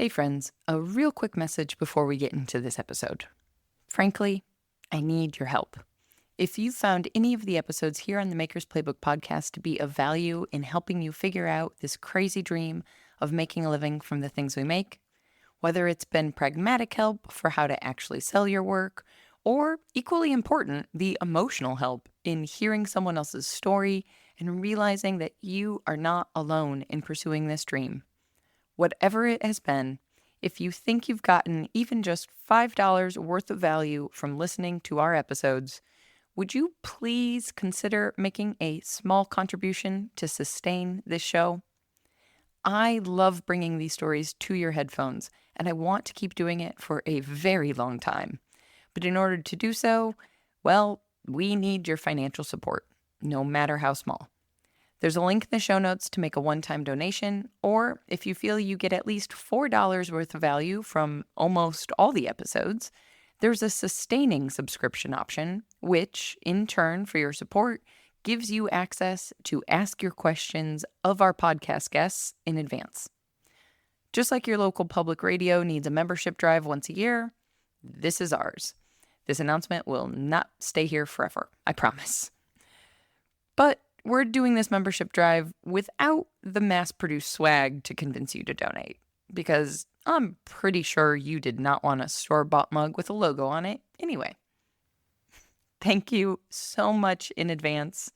Hey friends, a real quick message before we get into this episode. Frankly, I need your help. If you found any of the episodes here on the Maker's Playbook podcast to be of value in helping you figure out this crazy dream of making a living from the things we make, whether it's been pragmatic help for how to actually sell your work, or equally important, the emotional help in hearing someone else's story and realizing that you are not alone in pursuing this dream. Whatever it has been, if you think you've gotten even just $5 worth of value from listening to our episodes, would you please consider making a small contribution to sustain this show? I love bringing these stories to your headphones, and I want to keep doing it for a very long time. But in order to do so, well, we need your financial support, no matter how small. There's a link in the show notes to make a one-time donation, or if you feel you get at least $4 worth of value from almost all the episodes, there's a sustaining subscription option, which, in turn for your support, gives you access to ask your questions of our podcast guests in advance. Just like your local public radio needs a membership drive once a year, this is ours. This announcement will not stay here forever, I promise. But we're doing this membership drive without the mass-produced swag to convince you to donate, because I'm pretty sure you did not want a store-bought mug with a logo on it anyway. Thank you so much in advance.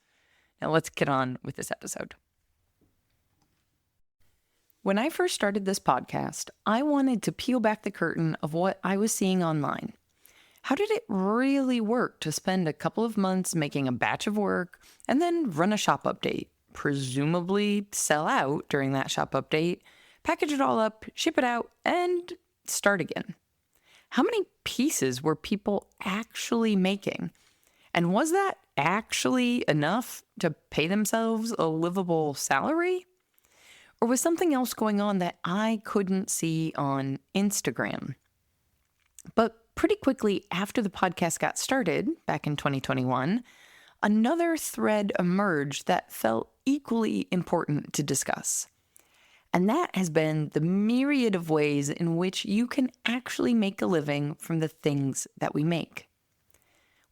Now let's get on with this episode. When I first started this podcast, I wanted to peel back the curtain of what I was seeing online. How did it really work to spend a couple of months making a batch of work and then run a shop update, presumably sell out during that shop update, package it all up, ship it out, and start again? How many pieces were people actually making? And was that actually enough to pay themselves a livable salary? Or was something else going on that I couldn't see on Instagram? But pretty quickly after the podcast got started, back in 2021, another thread emerged that felt equally important to discuss. And that has been the myriad of ways in which you can actually make a living from the things that we make.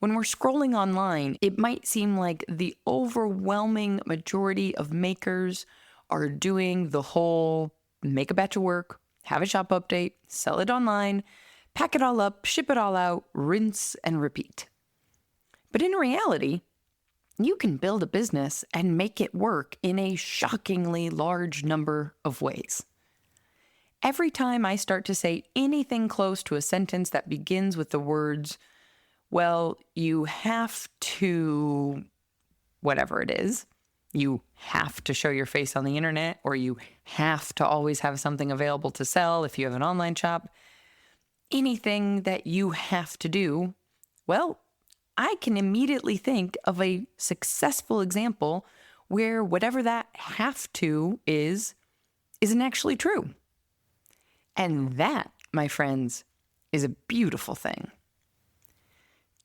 When we're scrolling online, it might seem like the overwhelming majority of makers are doing the whole make a batch of work, have a shop update, sell it online, pack it all up, ship it all out, rinse and repeat. But in reality, you can build a business and make it work in a shockingly large number of ways. Every time I start to say anything close to a sentence that begins with the words, well, you have to, whatever it is, you have to show your face on the internet, or you have to always have something available to sell if you have an online shop, anything that you have to do, well, I can immediately think of a successful example where whatever that have to is, isn't actually true. And that, my friends, is a beautiful thing.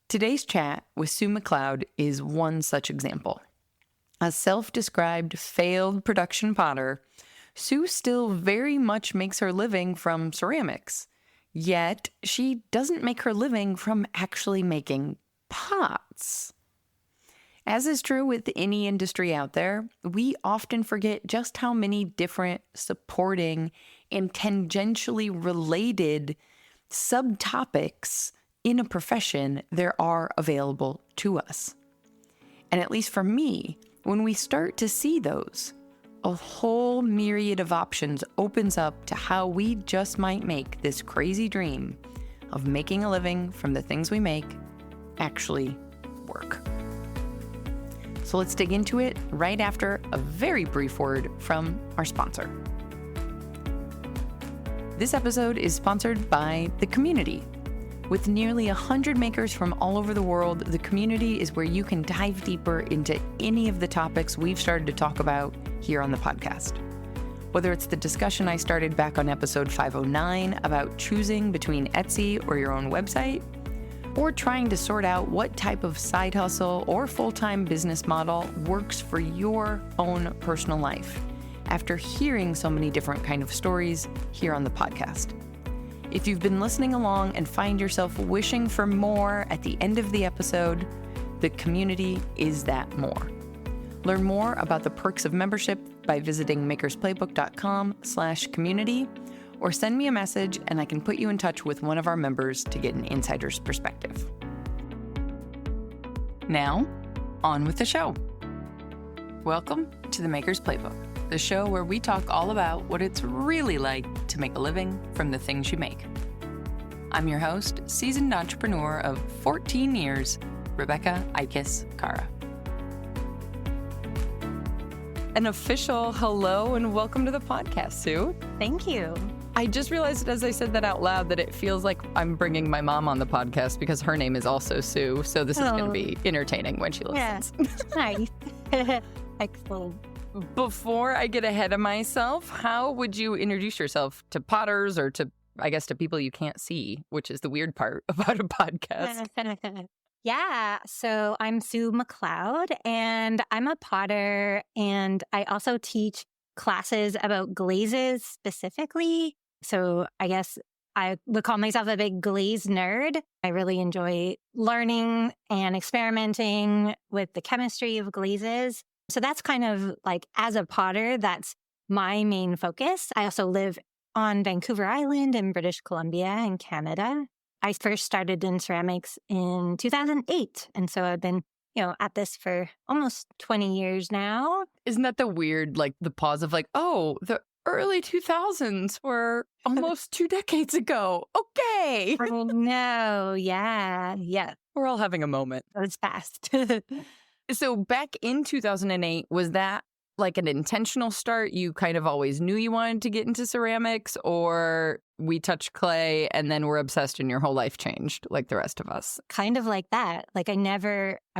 Today's chat with Sue McLeod is one such example. A self-described failed production potter, Sue still very much makes her living from ceramics. Yet, she doesn't make her living from actually making pots. As is true with any industry out there, we often forget just how many different supporting and tangentially related subtopics in a profession there are available to us. And at least for me, when we start to see those, a whole myriad of options opens up to how we just might make this crazy dream of making a living from the things we make actually work. So let's dig into it right after a very brief word from our sponsor. This episode is sponsored by the community. With nearly 100 makers from all over the world, the community is where you can dive deeper into any of the topics we've started to talk about here on the podcast. Whether it's the discussion I started back on episode 509 about choosing between Etsy or your own website, or trying to sort out what type of side hustle or full-time business model works for your own personal life, after hearing so many different kind of stories here on the podcast. If you've been listening along and find yourself wishing for more at the end of the episode, the community is that more. Learn more about the perks of membership by visiting makersplaybook.com/community, or send me a message and I can put you in touch with one of our members to get an insider's perspective. Now, on with the show. Welcome to the Maker's Playbook, the show where we talk all about what it's really like to make a living from the things you make. I'm your host, seasoned entrepreneur of 14 years, Rebecca Ikes Kara. An official hello and welcome to the podcast, Sue. Thank you. I just realized as I said that out loud that it feels like I'm bringing my mom on the podcast because her name is also Sue. So this is going to be entertaining when she listens. Yeah. Nice. Excellent. Before I get ahead of myself, how would you introduce yourself to potters or to, I guess, to people you can't see, which is the weird part about a podcast? Yeah. So I'm Sue McLeod, and I'm a potter, and I also teach classes about glazes specifically. So I guess I would call myself a big glaze nerd. I really enjoy learning and experimenting with the chemistry of glazes. So that's kind of like, as a potter, that's my main focus. I also live on Vancouver Island in British Columbia in Canada. I first started in ceramics in 2008. And so I've been, at this for almost 20 years now. Isn't that the weird, like the pause of like, oh, the early 2000s were almost 2 decades ago. Okay. Oh, no. Yeah. Yeah. We're all having a moment. It was fast. So back in 2008, was that like an intentional start? You kind of always knew you wanted to get into ceramics, or we touched clay and then we're obsessed and your whole life changed like the rest of us? Kind of like that. Like I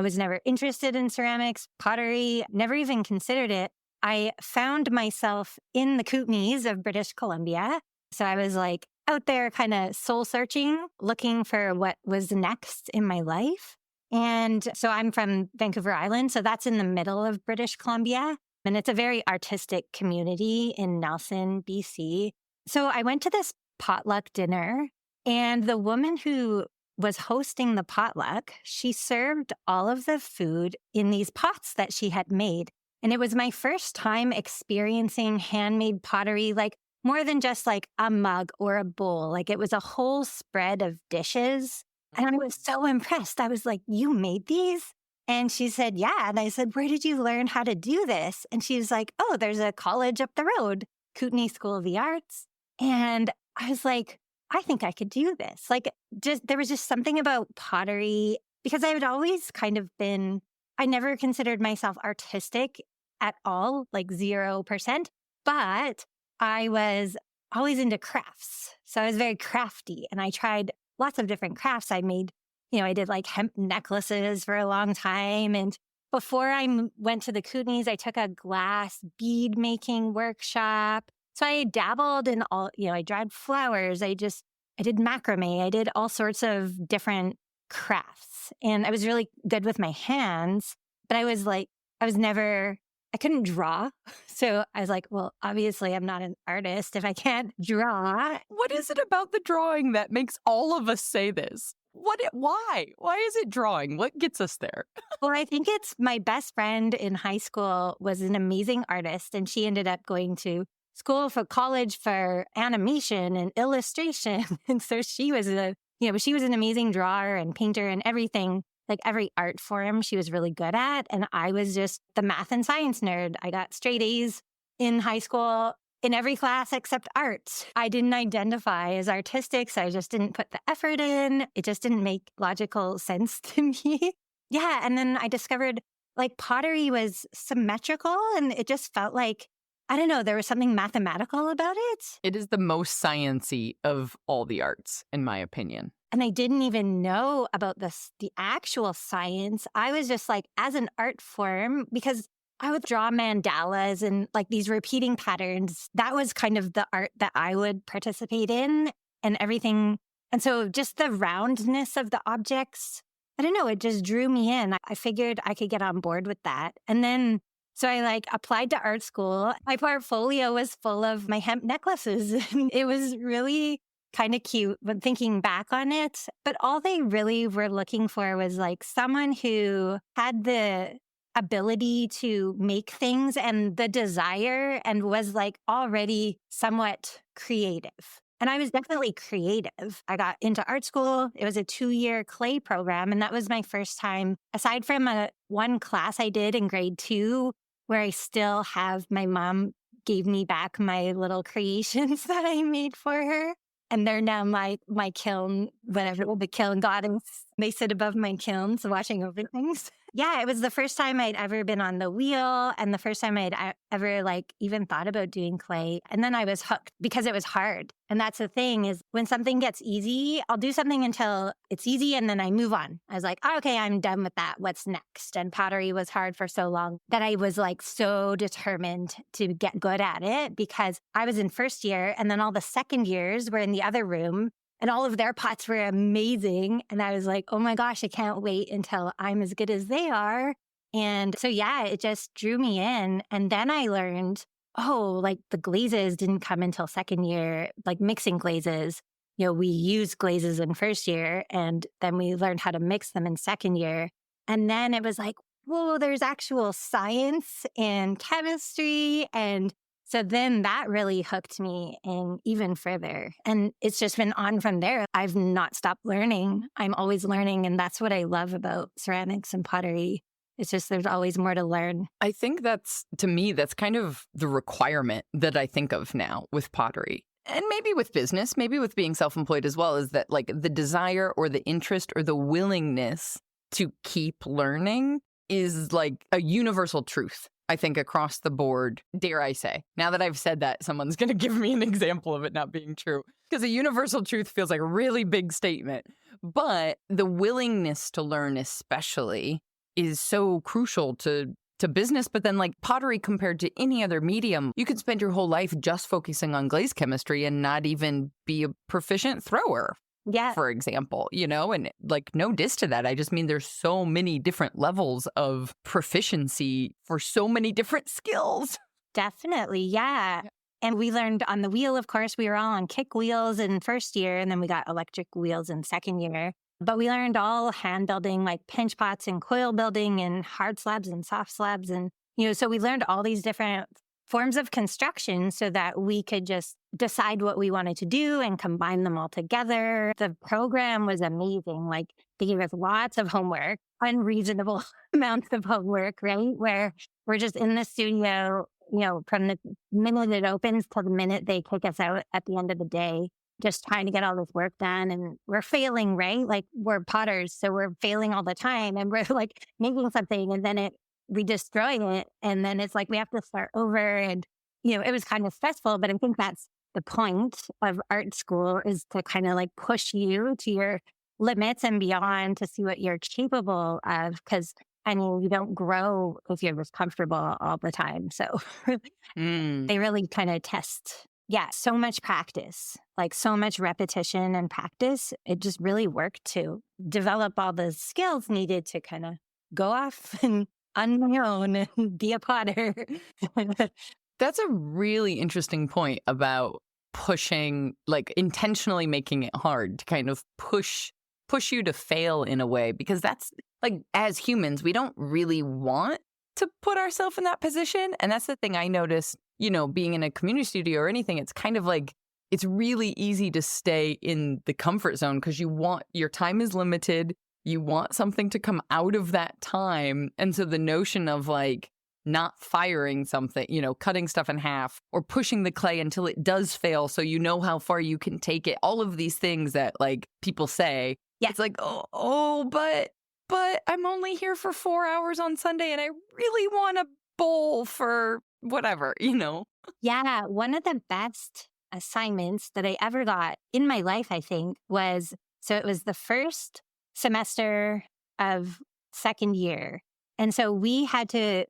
was never interested in ceramics, pottery, never even considered it. I found myself in the Kootenays of British Columbia. So I was like out there kind of soul searching, looking for what was next in my life. And so I'm from Vancouver Island. So that's in the middle of British Columbia. And it's a very artistic community in Nelson, BC. So I went to this potluck dinner, and the woman who was hosting the potluck, she served all of the food in these pots that she had made. And it was my first time experiencing handmade pottery, like more than just like a mug or a bowl. Like it was a whole spread of dishes. And I was so impressed. I was like, "You made these?" And she said, "Yeah." And I said, "Where did you learn how to do this?" And she was like, "Oh, there's a college up the road, Kootenay School of the Arts." And I was like, I think I could do this. Like, there was just something about pottery, because I had always kind of I never considered myself artistic at all, like 0%, but I was always into crafts. So I was very crafty, and I tried lots of different crafts. I did like hemp necklaces for a long time. And before I went to the Kootenays, I took a glass bead making workshop. So I dabbled in all, I dried flowers. I did macrame. I did all sorts of different crafts, and I was really good with my hands, but I couldn't draw. So I was like, well, obviously I'm not an artist if I can't draw. What is it about the drawing that makes all of us say this? Why? Why is it drawing? What gets us there? Well, I think it's my best friend in high school was an amazing artist, and she ended up going to college for animation and illustration. And so she was she was an amazing drawer and painter and everything, like every art form she was really good at. And I was just the math and science nerd. I got straight A's in high school in every class except art. I didn't identify as artistic, so I just didn't put the effort in. It just didn't make logical sense to me. Yeah. And then I discovered like pottery was symmetrical, and it just felt like, I don't know, there was something mathematical about it. It is the most sciencey of all the arts, in my opinion. And I didn't even know about the actual science. I was just like, as an art form, because I would draw mandalas and like these repeating patterns. That was kind of the art that I would participate in and everything. And so just the roundness of the objects, I don't know, it just drew me in. I figured I could get on board with that. And then So I like applied to art school. My portfolio was full of my hemp necklaces. It was really kind of cute, but thinking back on it, but all they really were looking for was like someone who had the ability to make things and the desire and was like already somewhat creative. And I was definitely creative. I got into art school. It was a 2-year clay program. And that was my first time, aside from one class I did in grade 2, where I still have my mom gave me back my little creations that I made for her. And they're now my kiln, whatever, the kiln goddess. They sit above my kilns watching over things. Yeah, it was the first time I'd ever been on the wheel and the first time I'd ever like even thought about doing clay. And then I was hooked because it was hard. And that's the thing is when something gets easy, I'll do something until it's easy and then I move on. I was like, oh, okay, I'm done with that. What's next? And pottery was hard for so long that I was like so determined to get good at it because I was in first year and then all the second years were in the other room. And all of their pots were amazing. And I was like, oh my gosh, I can't wait until I'm as good as they are. And so, yeah, it just drew me in. And then I learned, oh, like the glazes didn't come until second year, like mixing glazes. You know, we used glazes in first year and then we learned how to mix them in second year. And then it was like, whoa, there's actual science and chemistry and so then that really hooked me in even further. And it's just been on from there. I've not stopped learning. I'm always learning. And that's what I love about ceramics and pottery. It's just there's always more to learn. I think to me, that's kind of the requirement that I think of now with pottery. And maybe with business, maybe with being self-employed as well, is that like the desire or the interest or the willingness to keep learning is like a universal truth. I think across the board, dare I say. Now that I've said that, someone's going to give me an example of it not being true. Because a universal truth feels like a really big statement. But the willingness to learn especially is so crucial to business. But then like pottery compared to any other medium, you could spend your whole life just focusing on glaze chemistry and not even be a proficient thrower. Yeah. For example, and like no diss to that. I just mean there's so many different levels of proficiency for so many different skills. Definitely. Yeah. And we learned on the wheel, of course, we were all on kick wheels in first year and then we got electric wheels in second year. But we learned all hand building like pinch pots and coil building and hard slabs and soft slabs. And, so we learned all these different forms of construction so that we could just decide what we wanted to do and combine them all together. The program was amazing. Like they gave us lots of homework, unreasonable amounts of homework, right? Where we're just in the studio, from the minute it opens till the minute they kick us out at the end of the day, just trying to get all this work done. And we're failing, right? Like we're potters. So we're failing all the time and we're like making something and then we destroy it. And then it's like, we have to start over. And, it was kind of stressful, but I think that's the point of art school is to kind of like push you to your limits and beyond to see what you're capable of. Cause you don't grow if you're just comfortable all the time. So they really kind of test. Yeah. So much practice, like so much repetition and practice. It just really worked to develop all the skills needed to kind of go off and on my own and be a potter. That's a really interesting point about pushing, like intentionally making it hard to kind of push you to fail in a way, because that's like, as humans, we don't really want to put ourselves in that position. And that's the thing I noticed, being in a community studio or anything, it's kind of like, it's really easy to stay in the comfort zone because your time is limited. You want something to come out of that time. And so the notion of like not firing something, cutting stuff in half or pushing the clay until it does fail so you know how far you can take it. All of these things that like people say, yeah. It's like, but I'm only here for 4 hours on Sunday and I really want a bowl for whatever, Yeah. One of the best assignments that I ever got in my life, I think, so it was the first semester of second year. And so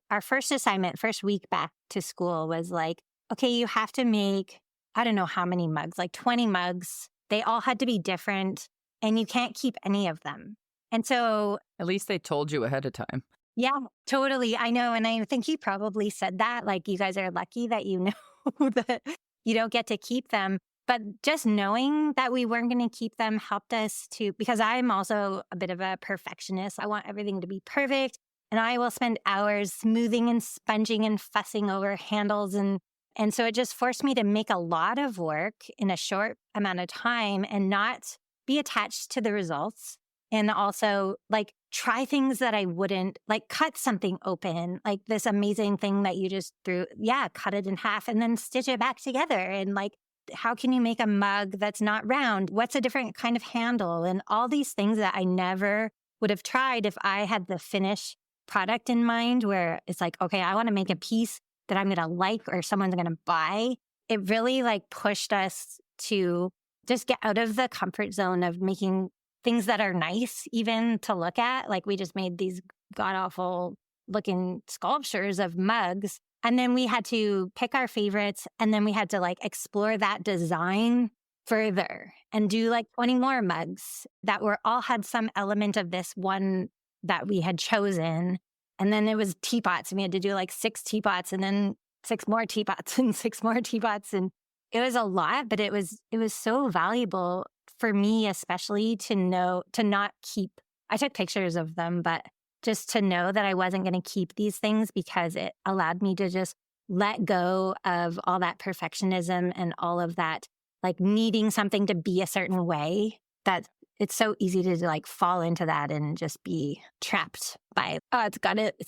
our first assignment, first week back to school was like, okay, you have to make, I don't know how many mugs, like 20 mugs. They all had to be different and you can't keep any of them. And so at least they told you ahead of time. Yeah, totally. I know. And I think he probably said that, like, you guys are lucky that you know that you don't get to keep them. But just knowing that we weren't going to keep them helped us to, because I'm also a bit of a perfectionist. I want everything to be perfect. And I will spend hours smoothing and sponging and fussing over handles. And so it just forced me to make a lot of work in a short amount of time and not be attached to the results, and also like try things that I wouldn't, like cut something open, like this amazing thing that you just threw. Yeah, cut it in half and then stitch it back together. And like, how can you make a mug that's not round? What's a different kind of handle? And all these things that I never would have tried if I had the finished product in mind, where it's like, okay, I want to make a piece that I'm going to like or someone's going to buy. It really like pushed us to just get out of the comfort zone of making things that are nice even to look at. Like we just made these god awful looking sculptures of mugs. And then we had to pick our favorites, and then we had to like explore that design further and do like 20 more mugs that were all had some element of this one that we had chosen. And then it was teapots, and we had to do like 6 teapots and then 6 more teapots and 6 more teapots. And it was a lot, but it was so valuable for me, especially to know, to not keep, I took pictures of them, but just to know that I wasn't going to keep these things, because it allowed me to just let go of all that perfectionism and all of that, like needing something to be a certain way, that it's so easy to like fall into that and just be trapped by, oh, it's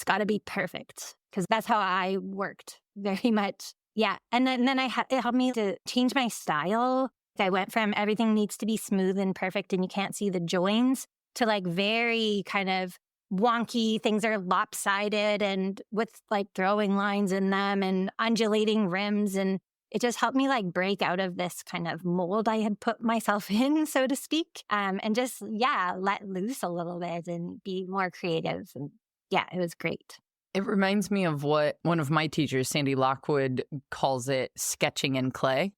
gotta be perfect. Cause that's how I worked very much. Yeah. And then it helped me to change my style. I went from everything needs to be smooth and perfect and you can't see the joins to like very kind of wonky, things are lopsided and with like throwing lines in them and undulating rims. And it just helped me like break out of this kind of mold I had put myself in, so to speak. And just, yeah, let loose a little bit and be more creative. And yeah, it was great. It reminds me of what one of my teachers, Sandy Lockwood, calls it sketching in clay.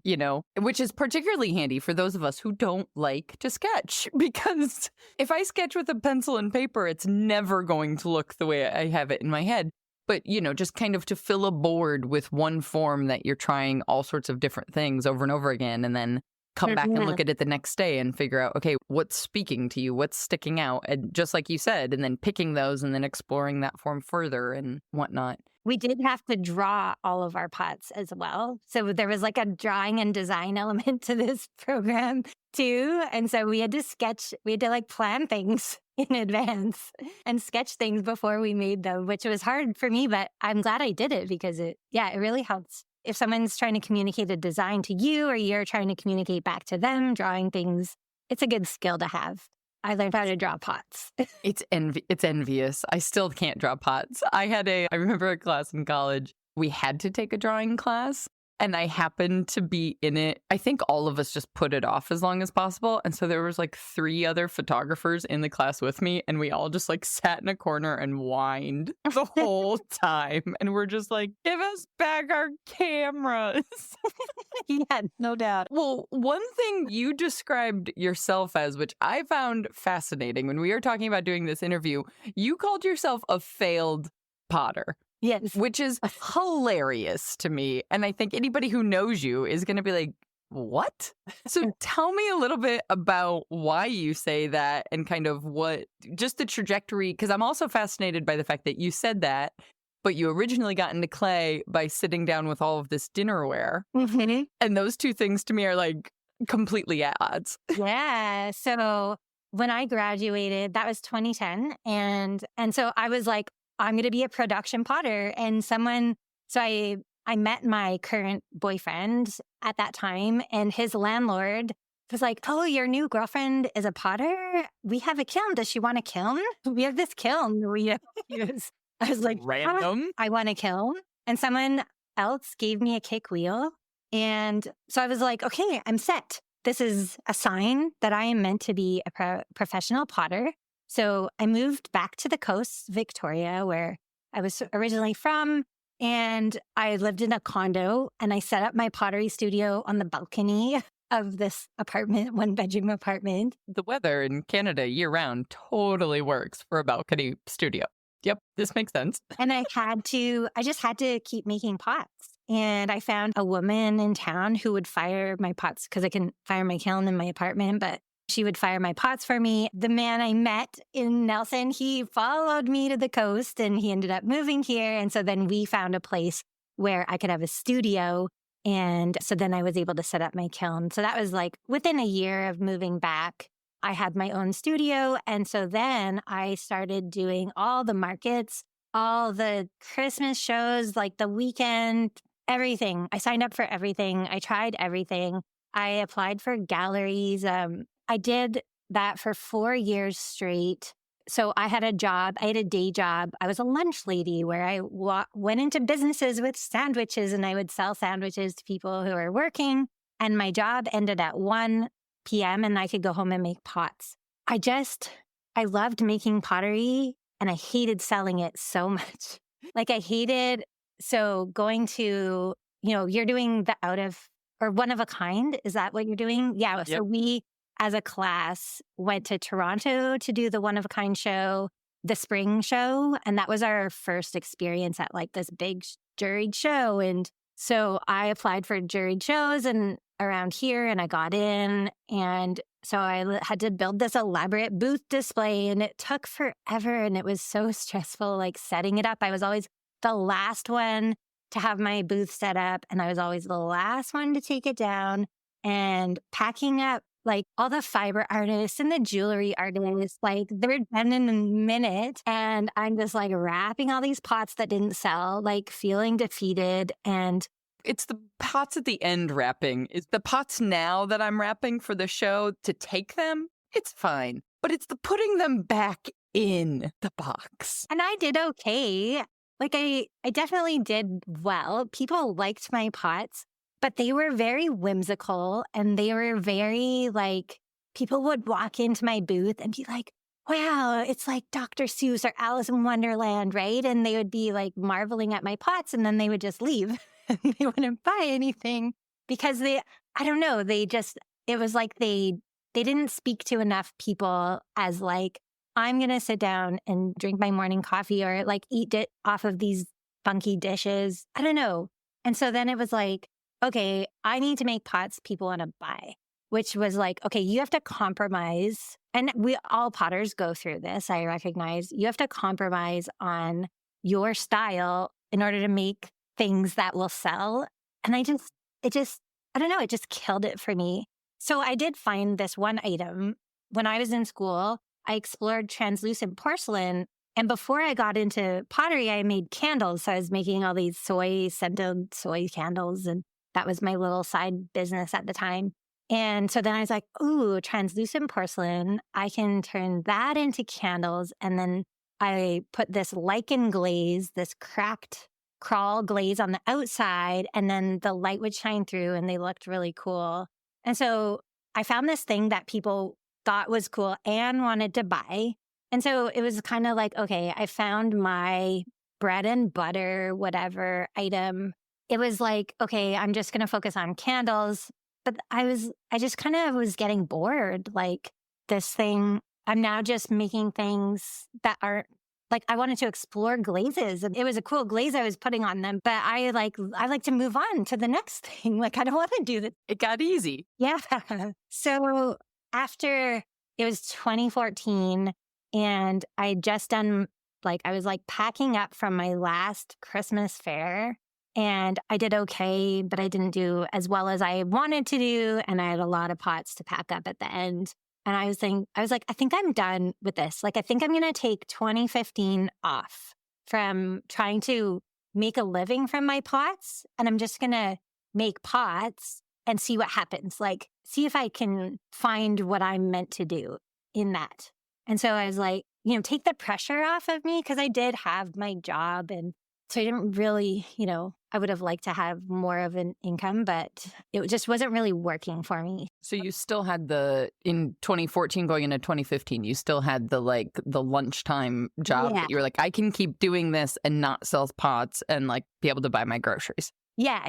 You know, which is particularly handy for those of us who don't like to sketch, because if I sketch with a pencil and paper, it's never going to look the way I have it in my head. But, you know, just kind of to fill a board with one form that you're trying all sorts of different things over and over again, and then come back and look at it the next day and figure out, okay, what's speaking to you? What's sticking out? And just like you said, and then picking those and then exploring that form further and whatnot. We did have to draw all of our pots as well. So there was like a drawing and design element to this program too. And so we had to like plan things in advance and sketch things before we made them, which was hard for me, but I'm glad I did it, because it really helps. If someone's trying to communicate a design to you or you're trying to communicate back to them, drawing things, it's a good skill to have. I learned how to draw pots. It's envious. I still can't draw pots. I remember a class in college. We had to take a drawing class, and I happened to be in it. I think all of us just put it off as long as possible. And so there was like 3 other photographers in the class with me, and we all just like sat in a corner and whined the whole time. And we're just like, give us back our cameras. Yeah, no doubt. Well, one thing you described yourself as, which I found fascinating when we were talking about doing this interview, you called yourself a failed potter. Yes. Which is hilarious to me. And I think anybody who knows you is going to be like, what? So tell me a little bit about why you say that and kind of just the trajectory, because I'm also fascinated by the fact that you said that, but you originally got into clay by sitting down with all of this dinnerware. Mm-hmm. And those two things to me are like completely at odds. Yeah. So when I graduated, that was 2010. And so I was like, I'm going to be a production potter. And I met my current boyfriend at that time, and his landlord was like, oh, your new girlfriend is a potter? We have a kiln. Does she want a kiln? We have this kiln. I was like, random. I want a kiln. And someone else gave me a kick wheel. And so I was like, okay, I'm set. This is a sign that I am meant to be a professional potter. So I moved back to the coast, Victoria, where I was originally from, and I lived in a condo, and I set up my pottery studio on the balcony of this apartment, 1-bedroom apartment. The weather in Canada year round totally works for a balcony studio. Yep, this makes sense. And I just had to keep making pots. And I found a woman in town who would fire my pots because I can fire my kiln in my apartment, but she would fire my pots for me. The man I met in Nelson, he followed me to the coast and he ended up moving here. And so then we found a place where I could have a studio. And so then I was able to set up my kiln. So that was like within a year of moving back, I had my own studio. And so then I started doing all the markets, all the Christmas shows, like the weekend, everything. I signed up for everything. I tried everything. I applied for galleries. I did that for 4 years straight. So I had a job. I had a day job. I was a lunch lady where I went into businesses with sandwiches and I would sell sandwiches to people who are working. And my job ended at 1 p.m. and I could go home and make pots. I loved making pottery and I hated selling it so much. Like I hated, so going to, you're doing the one of a kind. Is that what you're doing? Yeah. Yep. So we, as a class, went to Toronto to do the one of a kind show, the spring show. And that was our first experience at like this big juried show. And so I applied for juried shows and around here and I got in. And so I had to build this elaborate booth display and it took forever. And it was so stressful, like setting it up. I was always the last one to have my booth set up. And I was always the last one to take it down and packing up like all the fiber artists and the jewelry artists, like they're done in a minute. And I'm just like wrapping all these pots that didn't sell, like feeling defeated. And It's the pots at the end wrapping. It's the pots now that I'm wrapping for the show to take them. It's fine. But it's the putting them back in the box. And I did okay. Like I definitely did well. People liked my pots, but they were very whimsical and they were very like, people would walk into my booth and be like, wow, it's like Dr. Seuss or Alice in Wonderland, right? And they would be like marveling at my pots and then they would just leave and they wouldn't buy anything because I don't know, it was like they didn't speak to enough people as like, I'm going to sit down and drink my morning coffee or like eat it off of these funky dishes. I don't know. And so then it was like, okay, I need to make pots people want to buy, which was like, okay, you have to compromise. And all potters go through this. I recognize you have to compromise on your style in order to make things that will sell. And I don't know, it just killed it for me. So I did find this one item when I was in school. I explored translucent porcelain. And before I got into pottery, I made candles. So I was making all these scented soy candles. And that was my little side business at the time. And so then I was like, ooh, translucent porcelain. I can turn that into candles. And then I put this lichen glaze, this cracked crawl glaze on the outside. And then the light would shine through and they looked really cool. And so I found this thing that people thought was cool and wanted to buy. And so it was kind of like, okay, I found my bread and butter, whatever item. It was like, okay, I'm just going to focus on candles. But I just kind of was getting bored. Like this thing, I'm now just making things that aren't like, I wanted to explore glazes. And it was a cool glaze I was putting on them, but I like to move on to the next thing. Like, I don't want to do that. It got easy. Yeah. So after it was 2014 and I just done I was like packing up from my last Christmas fair and I did okay, but I didn't do as well as I wanted to do. And I had a lot of pots to pack up at the end. And I was like, I think I'm done with this. Like, I think I'm going to take 2015 off from trying to make a living from my pots. And I'm just going to make pots and see what happens. Like, see if I can find what I'm meant to do in that. And so I was like, take the pressure off of me because I did have my job. And so I didn't really, I would have liked to have more of an income, but it just wasn't really working for me. So you still had in 2014 going into 2015, you still had the lunchtime job that you were like, I can keep doing this and not sell pots and like be able to buy my groceries. Yeah,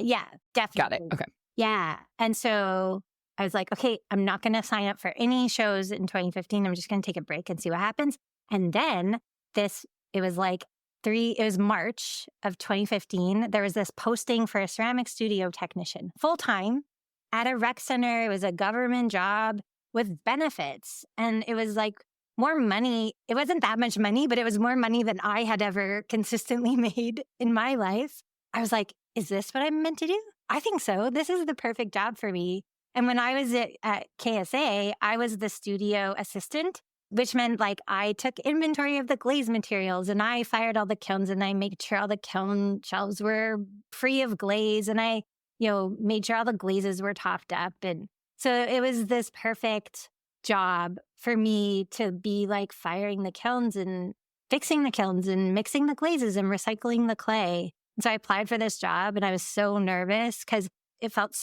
definitely. Got it. Okay. Yeah. And so I was like, okay, I'm not going to sign up for any shows in 2015. I'm just going to take a break and see what happens. And then this it was like it was March of 2015. There was this posting for a ceramic studio technician, full time at a rec center. It was a government job with benefits. And it was like more money. It wasn't that much money, but it was more money than I had ever consistently made in my life. I was like, is this what I'm meant to do? I think so. This is the perfect job for me. And when I was at KSA, I was the studio assistant, which meant like I took inventory of the glaze materials and I fired all the kilns and I made sure all the kiln shelves were free of glaze and I, made sure all the glazes were topped up. And so it was this perfect job for me to be like firing the kilns and fixing the kilns and mixing the glazes and recycling the clay. And so I applied for this job and I was so nervous because it felt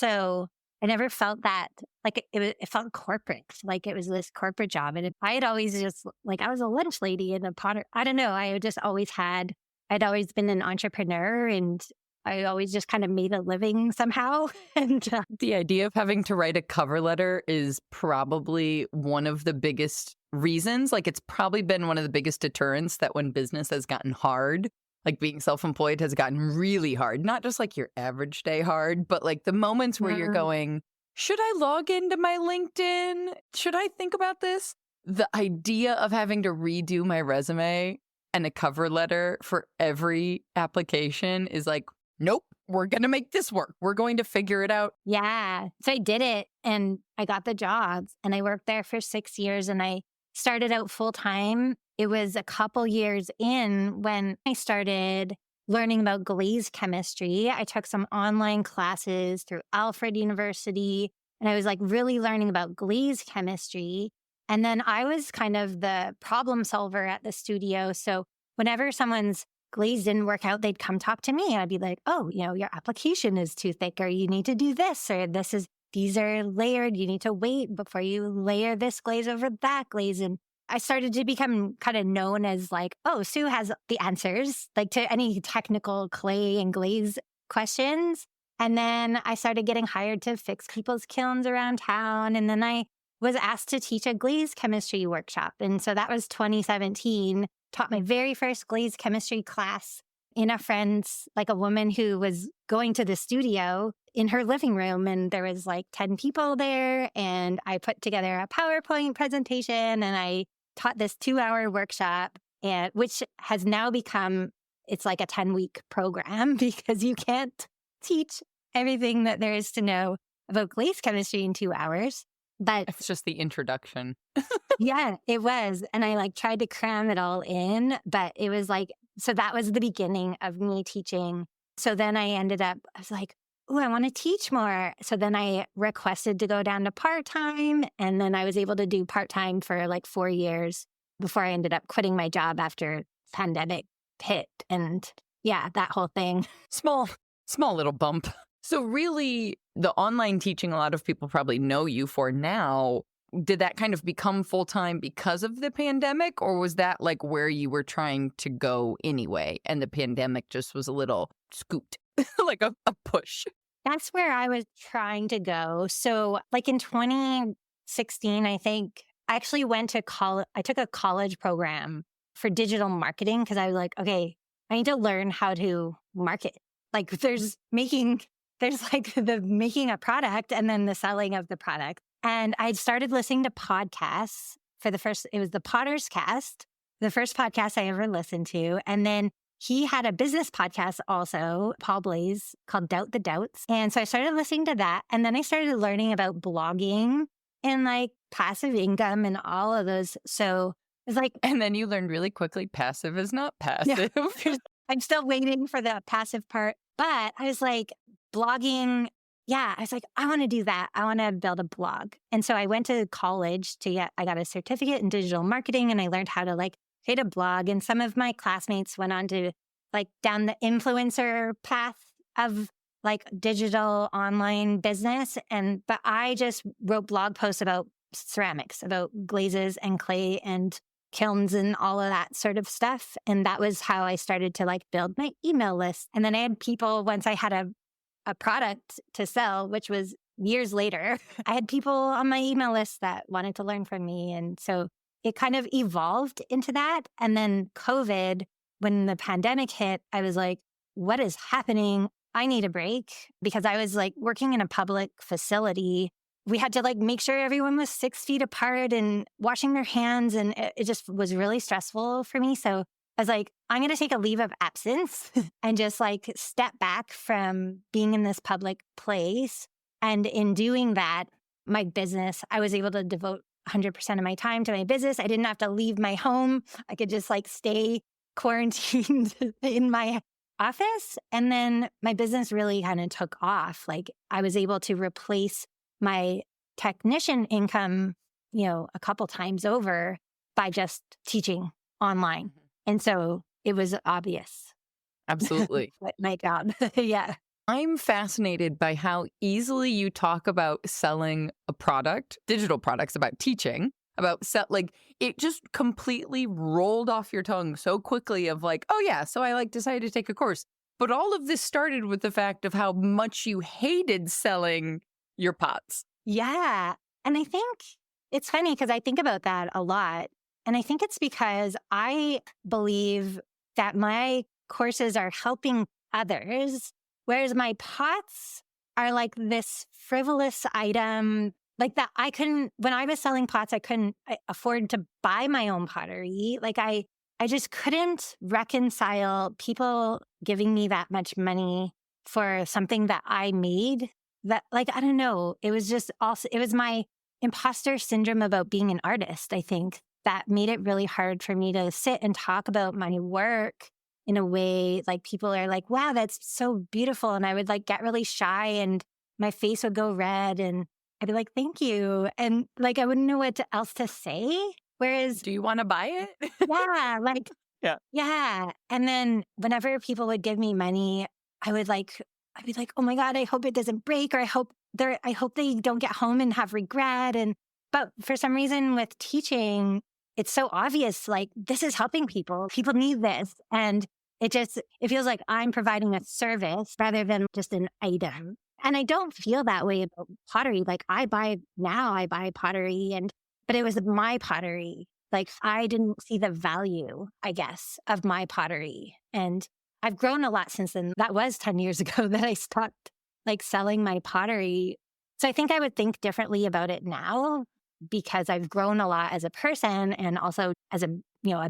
I never felt that like it felt corporate, like it was this corporate job. And I had always just like, I was a lunch lady and a potter. I don't know. I'd always been an entrepreneur and I always just kind of made a living somehow. And The idea of having to write a cover letter is probably one of the biggest reasons. Like it's probably been one of the biggest deterrents that when business has gotten hard, like being self-employed has gotten really hard, not just like your average day hard, but like the moments where you're going, should I log into my LinkedIn? Should I think about this? The idea of having to redo my resume and a cover letter for every application is like, nope, we're going to make this work. We're going to figure it out. yeah. So I did it and I got the job and I worked there for 6 years and I started out full time. It was a couple years in when I started learning about glaze chemistry. I took some online classes through Alfred University and I was like really learning about glaze chemistry. And then I was kind of the problem solver at the studio. So whenever someone's glaze didn't work out, they'd come talk to me. I'd be like, oh, your application is too thick or you need to do this or these are layered. You need to wait before you layer this glaze over that glaze. And I started to become kind of known as like, oh, Sue has the answers like to any technical clay and glaze questions. And then I started getting hired to fix people's kilns around town. And then I was asked to teach a glaze chemistry workshop. And so that was 2017, taught my very first glaze chemistry class in a friend's, like a woman who was going to the studio in her living room. And there was like 10 people there. And I put together a PowerPoint presentation and I taught this 2-hour workshop, and which has now become, it's like a 10-week program because you can't teach everything that there is to know about glaze chemistry in 2 hours. But It's just the introduction. yeah, it was. And I like tried to cram it all in, but it was like, so that was the beginning of me teaching. So then I was like, oh, I want to teach more. So then I requested to go down to part-time. And then I was able to do part-time for like 4 years before I ended up quitting my job after pandemic hit. And yeah, that whole thing. Small little bump. So really, the online teaching a lot of people probably know you for now, did that kind of become full-time because of the pandemic? Or was that like where you were trying to go anyway? And the pandemic just was a little scoot, like a push. That's where I was trying to go. So like in 2016, I think I actually went to college. I took a college program for digital marketing because I was like, okay, I need to learn how to market. Like there's like the making a product and then the selling of the product. And I started listening to podcasts it was the Potter's Cast, the first podcast I ever listened to. And then he had a business podcast also, Paul Blaze, called Doubt the Doubts. And so I started listening to that. And then I started learning about blogging and like passive income and all of those. So it's like, And then you learned really quickly, passive is not passive. yeah, I'm still waiting for the passive part. But I was like, blogging, yeah, I was like, I want to do that. I want to build a blog. And so I went to college I got a certificate in digital marketing and I learned how to like create a blog. And some of my classmates went on to like down the influencer path of like digital online business. But I just wrote blog posts about ceramics, about glazes and clay and kilns and all of that sort of stuff. And that was how I started to like build my email list. And then I had people, once I had a product to sell, which was years later, I had people on my email list that wanted to learn from me. And so it kind of evolved into that. And then COVID when the pandemic hit, I was like, what is happening? I need a break because I was like working in a public facility. We had to like make sure everyone was 6 feet apart and washing their hands. And it just was really stressful for me. So I was like, I'm going to take a leave of absence and just like step back from being in this public place. And in doing that, my business, I was able to devote 100% of my time to my business. I didn't have to leave my home. I could just like stay quarantined in my office. And then my business really kind of took off. Like I was able to replace my technician income, a couple times over by just teaching online. And so it was obvious. Absolutely. What my job. Yeah. I'm fascinated by how easily you talk about selling a product, digital products, about teaching, like it just completely rolled off your tongue so quickly of like, oh yeah, so I like decided to take a course. But all of this started with the fact of how much you hated selling your pots. Yeah. And I think it's funny because I think about that a lot. And I think it's because I believe that my courses are helping others, whereas my pots are like this frivolous item, like that I couldn't, when I was selling pots, I couldn't afford to buy my own pottery. Like I just couldn't reconcile people giving me that much money for something that I made. That, like, I don't know. It was just also, it was my imposter syndrome about being an artist, I think, that made it really hard for me to sit and talk about my work in a way like people are like, wow, that's so beautiful. And I would like get really shy and my face would go red and I'd be like, thank you. And like, I wouldn't know what else to say. Whereas, do you want to buy it? yeah, like, yeah. And then whenever people would give me money, I'd be like, oh my God, I hope it doesn't break, or I hope they don't get home and have regret. But for some reason with teaching, it's so obvious, like this is helping people. People need this. And it feels like I'm providing a service rather than just an item. And I don't feel that way about pottery. Like I buy pottery but it was my pottery. Like I didn't see the value, I guess, of my pottery. And I've grown a lot since then. That was 10 years ago that I stopped like selling my pottery. So I think I would think differently about it now because I've grown a lot as a person and also as a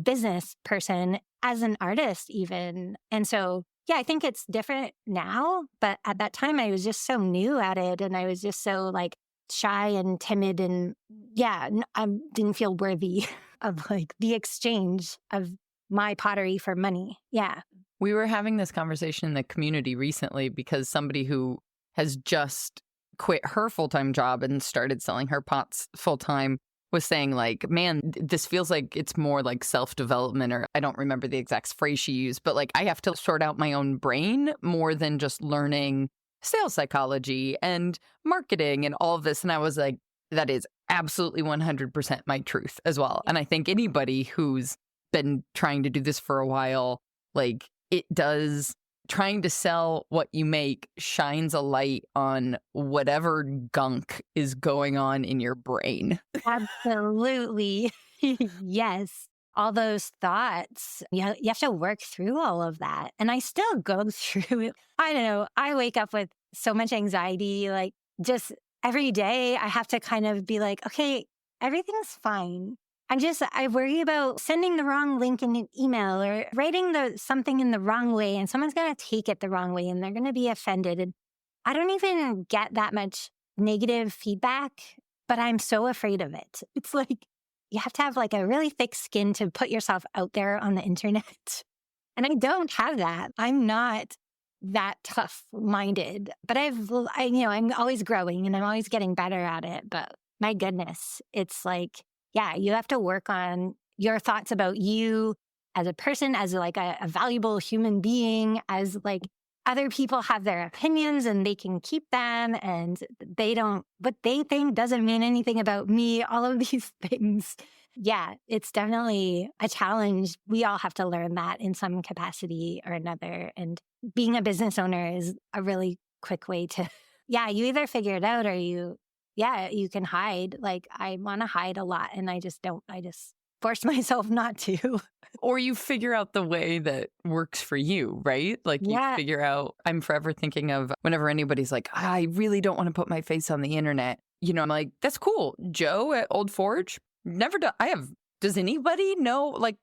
business person, as an artist even. And so, yeah, I think it's different now. But at that time, I was just so new at it. And I was just so like shy and timid. And yeah, I didn't feel worthy of like the exchange of my pottery for money. Yeah. We were having this conversation in the community recently because somebody who has just quit her full-time job and started selling her pots full-time was saying like, man, this feels like it's more like self-development, or I don't remember the exact phrase she used, but like I have to sort out my own brain more than just learning sales psychology and marketing and all of this. And I was like, that is absolutely 100% my truth as well. And I think anybody who's been trying to do this for a while, like it does, trying to sell what you make shines a light on whatever gunk is going on in your brain. Absolutely. Yes. All those thoughts, you have to work through all of that. And I still go through it. I don't know. I wake up with so much anxiety, like just every day I have to kind of be like, okay, everything's fine. I worry about sending the wrong link in an email or writing something in the wrong way, and someone's going to take it the wrong way and they're going to be offended. And I don't even get that much negative feedback, but I'm so afraid of it. It's like, you have to have like a really thick skin to put yourself out there on the internet. And I don't have that. I'm not that tough-minded, but I'm always growing and I'm always getting better at it. But my goodness, it's like, yeah, you have to work on your thoughts about you as a person, as like a valuable human being, as like other people have their opinions and they can keep them, and what they think doesn't mean anything about me, all of these things. Yeah, it's definitely a challenge. We all have to learn that in some capacity or another. And being a business owner is a really quick way to, yeah, you either figure it out or you can hide. Like I want to hide a lot and I just don't. I just force myself not to. Or you figure out the way that works for you, right? Like you Yeah. figure out, I'm forever thinking of whenever anybody's like, I really don't want to put my face on the internet. I'm like, that's cool. Joe at Old Forge, never done. Does anybody know? Like,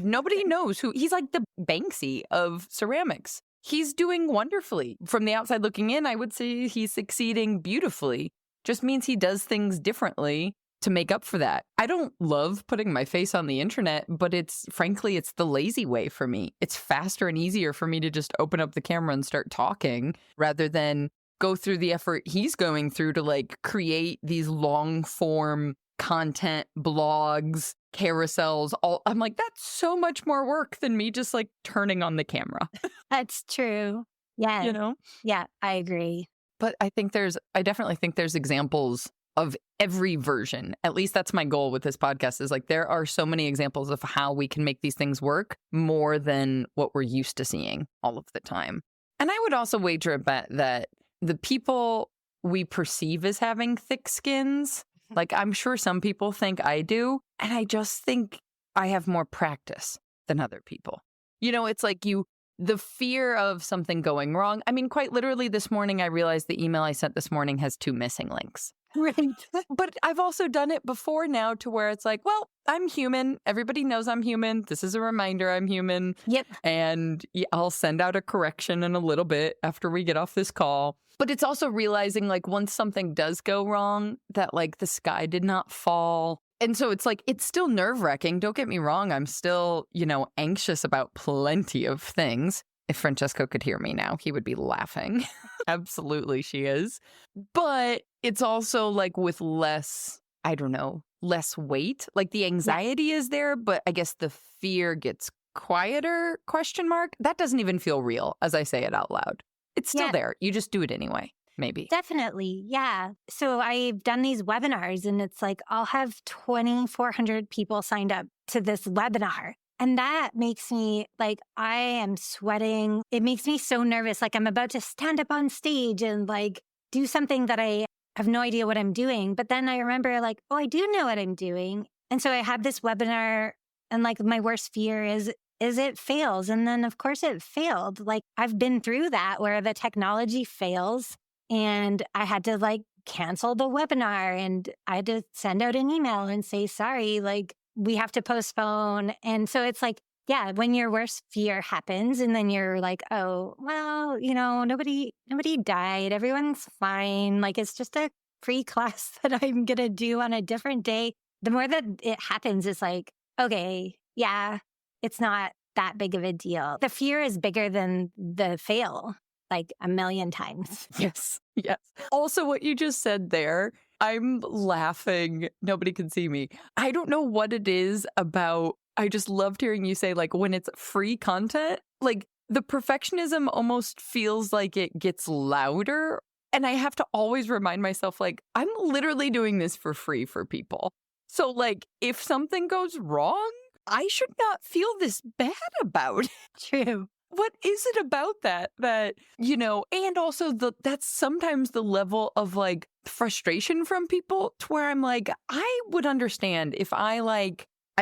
nobody knows who he's like the Banksy of ceramics. He's doing wonderfully. From the outside looking in, I would say he's succeeding beautifully. Just means he does things differently to make up for that. I don't love putting my face on the internet, but frankly, it's the lazy way for me. It's faster and easier for me to just open up the camera and start talking rather than go through the effort he's going through to like create these long form content, blogs, carousels. I'm like, that's so much more work than me just like turning on the camera. That's true. Yeah. You know? Yeah, I agree. But I definitely think there's examples of every version. At least that's my goal with this podcast is like there are so many examples of how we can make these things work more than what we're used to seeing all of the time. And I would also wager a bet that the people we perceive as having thick skins, like I'm sure some people think I do, and I just think I have more practice than other people. It's like the fear of something going wrong. I mean, quite literally this morning, I realized the email I sent this morning has 2 missing links. Right. But I've also done it before now to where it's like, well, I'm human. Everybody knows I'm human. This is a reminder I'm human. Yep. And I'll send out a correction in a little bit after we get off this call. But it's also realizing like once something does go wrong, that like the sky did not fall. And so it's like, it's still nerve-wracking. Don't get me wrong. I'm still, anxious about plenty of things. If Francesco could hear me now, he would be laughing. Absolutely, she is. But it's also like with less, I don't know, less weight. Like the anxiety is there, but I guess the fear gets quieter, ? That doesn't even feel real as I say it out loud. It's still there. You just do it anyway. Maybe. Definitely. Yeah. So I've done these webinars and it's like I'll have 2,400 people signed up to this webinar. And that makes me like, I am sweating. It makes me so nervous. Like I'm about to stand up on stage and like do something that I have no idea what I'm doing. But then I remember like, oh, I do know what I'm doing. And so I had this webinar and like my worst fear is it fails. And then of course it failed. Like I've been through that where the technology fails and I had to like cancel the webinar and I had to send out an email and say, sorry, like we have to postpone. And so it's like, yeah, when your worst fear happens and then you're like, oh, well, nobody died. Everyone's fine. Like it's just a free class that I'm going to do on a different day. The more that it happens, it's like, okay, yeah, it's not that big of a deal. The fear is bigger than the fail, like a million times. Yes. Yes. Also, what you just said there, I'm laughing. Nobody can see me. I don't know what it is about. I just loved hearing you say, like, when it's free content, like the perfectionism almost feels like it gets louder. And I have to always remind myself, like, I'm literally doing this for free for people. So, like, if something goes wrong, I should not feel this bad about it. True. What is it about that, and also that's sometimes the level of like frustration from people to where I'm like, I would understand if I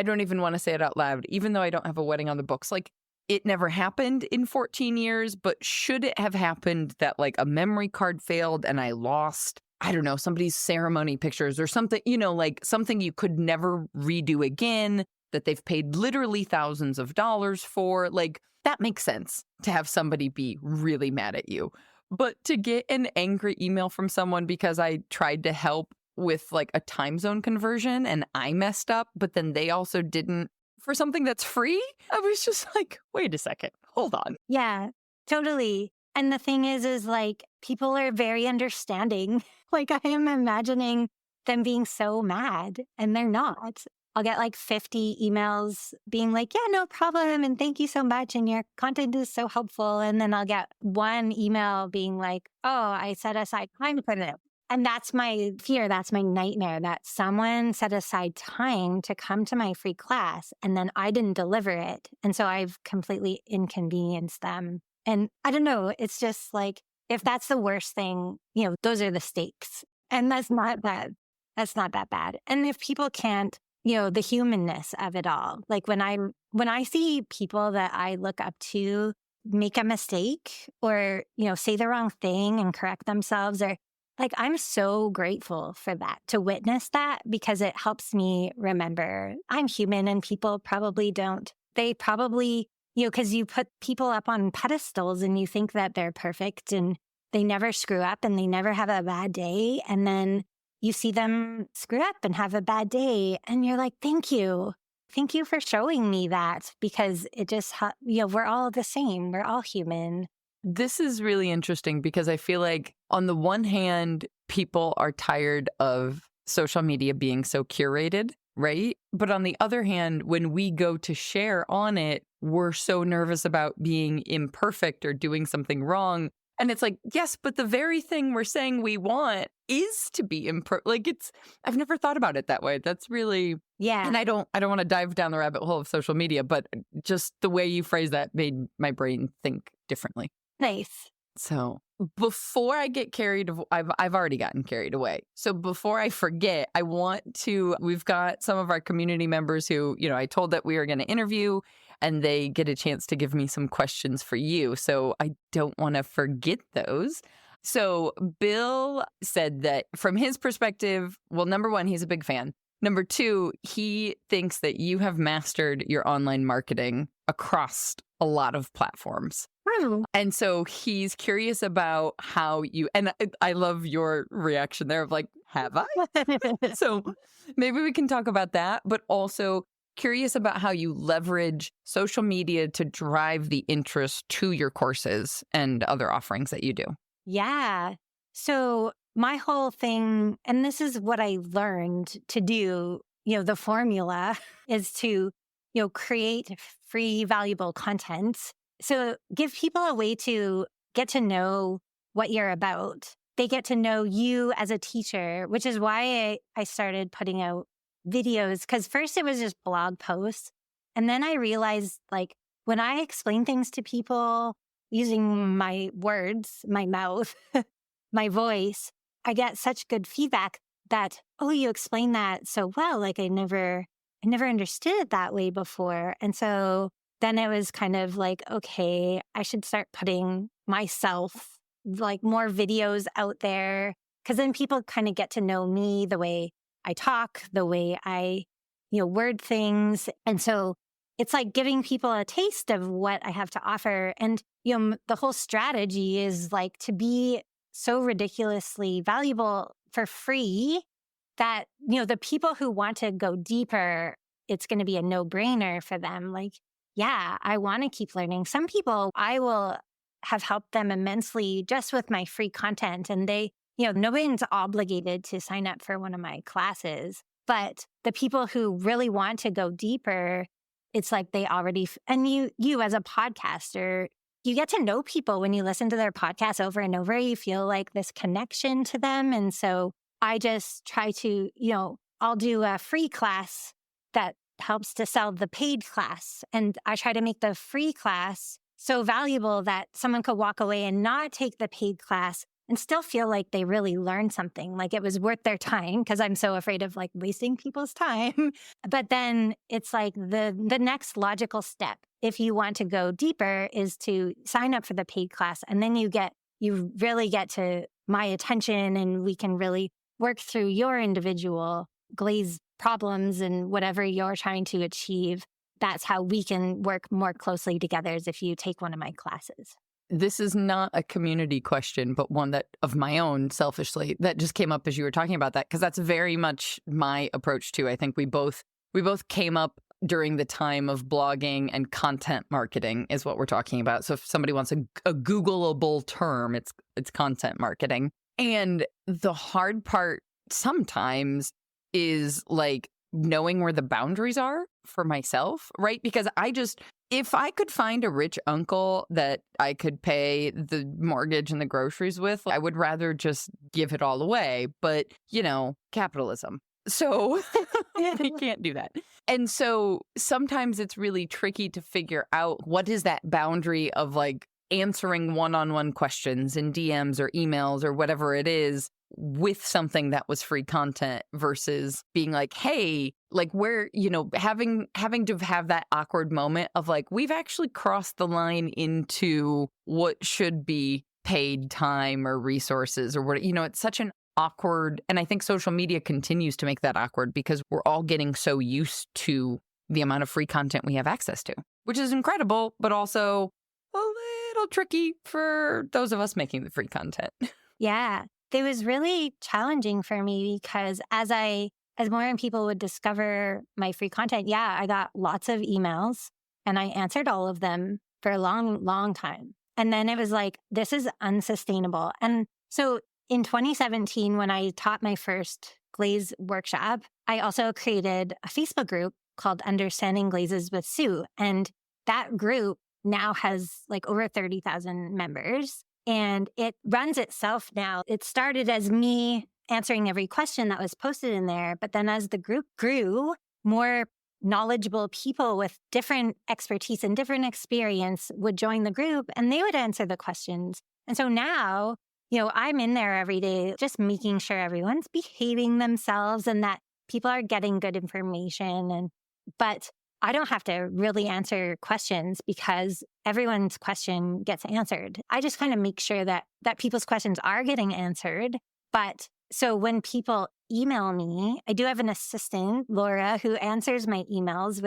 don't even want to say it out loud, even though I don't have a wedding on the books, like it never happened in 14 years, but should it have happened that like a memory card failed and I lost, I don't know, somebody's ceremony pictures or something, like something you could never redo again that they've paid literally thousands of dollars for, like, that makes sense to have somebody be really mad at you. But to get an angry email from someone because I tried to help with like a time zone conversion and I messed up, but then they also didn't for something that's free, I was just like, wait a second, hold on. Yeah, totally. And the thing is like people are very understanding. Like I am imagining them being so mad and they're not. I'll get like 50 emails being like, yeah, no problem. And thank you so much. And your content is so helpful. And then I'll get one email being like, oh, I set aside time for it. And that's my fear. That's my nightmare that someone set aside time to come to my free class and then I didn't deliver it. And so I've completely inconvenienced them. And I don't know. It's just like, if that's the worst thing, those are the stakes. And that's not bad. That's not that bad. And if people can't, the humanness of it all. Like when I see people that I look up to make a mistake or, say the wrong thing and correct themselves, or like, I'm so grateful for that, to witness that, because it helps me remember I'm human and people probably don't. They probably, because you put people up on pedestals and you think that they're perfect and they never screw up and they never have a bad day. And then you see them screw up and have a bad day. And you're like, thank you. Thank you for showing me that, because it just, we're all the same. We're all human. This is really interesting because I feel like on the one hand, people are tired of social media being so curated, right? But on the other hand, when we go to share on it, we're so nervous about being imperfect or doing something wrong. And it's like, yes, but the very thing we're saying we want is to be imperfect. Like I've never thought about it that way. That's really, Yeah. and I don't want to dive down the rabbit hole of social media, but just the way you phrase that made my brain think differently. Nice. So before I get I've already gotten carried away. So before I forget, we've got some of our community members who, I told that we were going to interview, and they get a chance to give me some questions for you. So I don't want to forget those. So Bill said that from his perspective, well, number one, he's a big fan. Number two, he thinks that you have mastered your online marketing across a lot of platforms. And so he's curious about how and I love your reaction there of like, have I? So maybe we can talk about that, but also curious about how you leverage social media to drive the interest to your courses and other offerings that you do. Yeah. So my whole thing, and this is what I learned to do, the formula is to, create free, valuable content. So give people a way to get to know what you're about. They get to know you as a teacher, which is why I started putting out videos, because first it was just blog posts. And then I realized, like, when I explain things to people using my words, my mouth, my voice, I get such good feedback that, oh, you explained that so well. Like I never understood it that way before. And so then it was kind of like, okay, I should start putting myself, like, more videos out there, because then people kind of get to know me, the way I talk, the way I, word things. And so it's like giving people a taste of what I have to offer. And, the whole strategy is like to be so ridiculously valuable for free that, the people who want to go deeper, it's going to be a no-brainer for them. Like, yeah, I want to keep learning. Some people, I will have helped them immensely just with my free content. And they, nobody's obligated to sign up for one of my classes. But the people who really want to go deeper, it's like they already, and you as a podcaster, you get to know people when you listen to their podcasts over and over. You feel like this connection to them. And so I just try to, I'll do a free class that helps to sell the paid class. And I try to make the free class so valuable that someone could walk away and not take the paid class and still feel like they really learned something, like it was worth their time, because I'm so afraid of like wasting people's time. But then it's like the next logical step, if you want to go deeper, is to sign up for the paid class. And then you really get to my attention, and we can really work through your individual glazed problems and whatever you're trying to achieve. That's how we can work more closely together, as if you take one of my classes. This is not a community question, but one that of my own, selfishly, that just came up as you were talking about that, because that's very much my approach too. I think we both came up during the time of blogging, and content marketing is what we're talking about. So if somebody wants a Googleable term, it's content marketing. And the hard part sometimes is like knowing where the boundaries are for myself, right? Because if I could find a rich uncle that I could pay the mortgage and the groceries with, I would rather just give it all away. But, capitalism. So I can't do that. And so sometimes it's really tricky to figure out what is that boundary of like answering one-on-one questions in DMs or emails or whatever it is with something that was free content versus being like, hey, like where, having to have that awkward moment of like, we've actually crossed the line into what should be paid time or resources or what, it's such an awkward, and I think social media continues to make that awkward because we're all getting so used to the amount of free content we have access to, which is incredible, but also a little tricky for those of us making the free content. Yeah. It was really challenging for me because as more people would discover my free content, yeah, I got lots of emails and I answered all of them for a long, long time. And then it was like, this is unsustainable. And so in 2017, when I taught my first glaze workshop, I also created a Facebook group called Understanding Glazes with Sue. And that group now has like over 30,000 members. And it runs itself now. It started as me answering every question that was posted in there. But then as the group grew, more knowledgeable people with different expertise and different experience would join the group and they would answer the questions. And so now, I'm in there every day, just making sure everyone's behaving themselves and that people are getting good information. But I don't have to really answer questions because everyone's question gets answered. I just kind of make sure that people's questions are getting answered. But so when people email me, I do have an assistant, Laura, who answers my emails,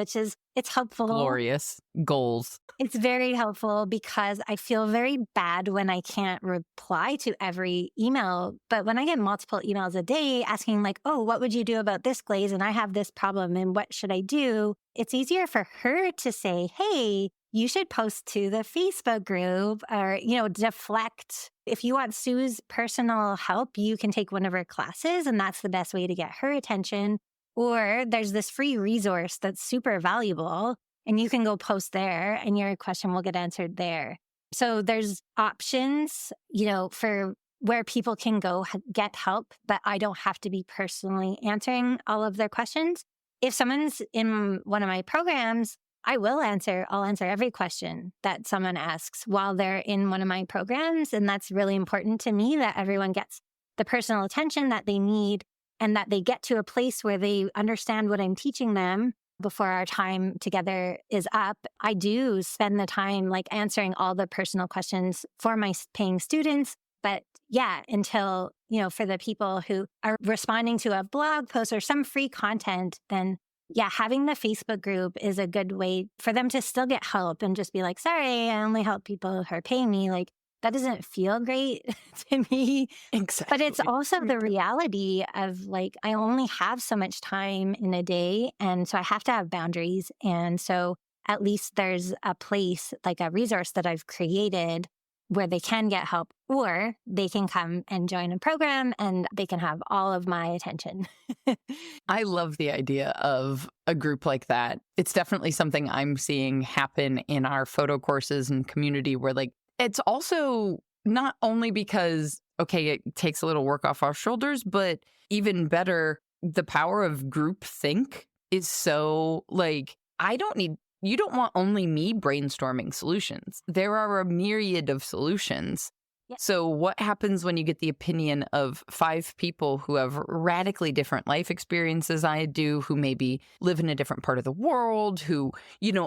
it's helpful. Glorious goals. It's very helpful because I feel very bad when I can't reply to every email. But when I get multiple emails a day asking like, oh, what would you do about this glaze? And I have this problem and what should I do? It's easier for her to say, hey, you should post to the Facebook group or, deflect. If you want Sue's personal help, you can take one of her classes and that's the best way to get her attention. Or there's this free resource that's super valuable and you can go post there and your question will get answered there. So there's options, for where people can go get help, but I don't have to be personally answering all of their questions. If someone's in one of my programs, I'll answer every question that someone asks while they're in one of my programs. And that's really important to me that everyone gets the personal attention that they need and that they get to a place where they understand what I'm teaching them before our time together is up. I do spend the time like answering all the personal questions for my paying students. But yeah, until, for the people who are responding to a blog post or some free content, then yeah, having the Facebook group is a good way for them to still get help and just be like, sorry, I only help people who are paying me. Like, that doesn't feel great to me. Exactly. But it's also the reality of like, I only have so much time in a day. And so I have to have boundaries. And so at least there's a place, like a resource that I've created where they can get help or they can come and join a program and they can have all of my attention. I love the idea of a group like that. It's definitely something I'm seeing happen in our photo courses and community where like, it's also not only because, okay, it takes a little work off our shoulders, but even better, the power of group think is so like, you don't want only me brainstorming solutions. There are a myriad of solutions. Yeah. So what happens when you get the opinion of 5 people who have radically different life experiences I do, who maybe live in a different part of the world, who,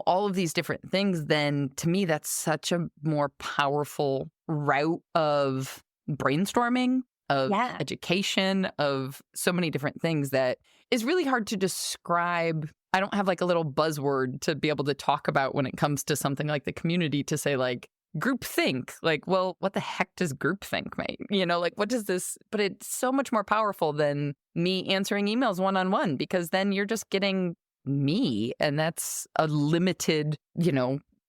all of these different things, then to me, that's such a more powerful route of brainstorming, of education, of so many different things that is really hard to describe. I don't have like a little buzzword to be able to talk about when it comes to something like the community to say like group think. Like, well, what the heck does group think, mate? Like what does this? But it's so much more powerful than me answering emails one-on-one because then you're just getting me and that's a limited,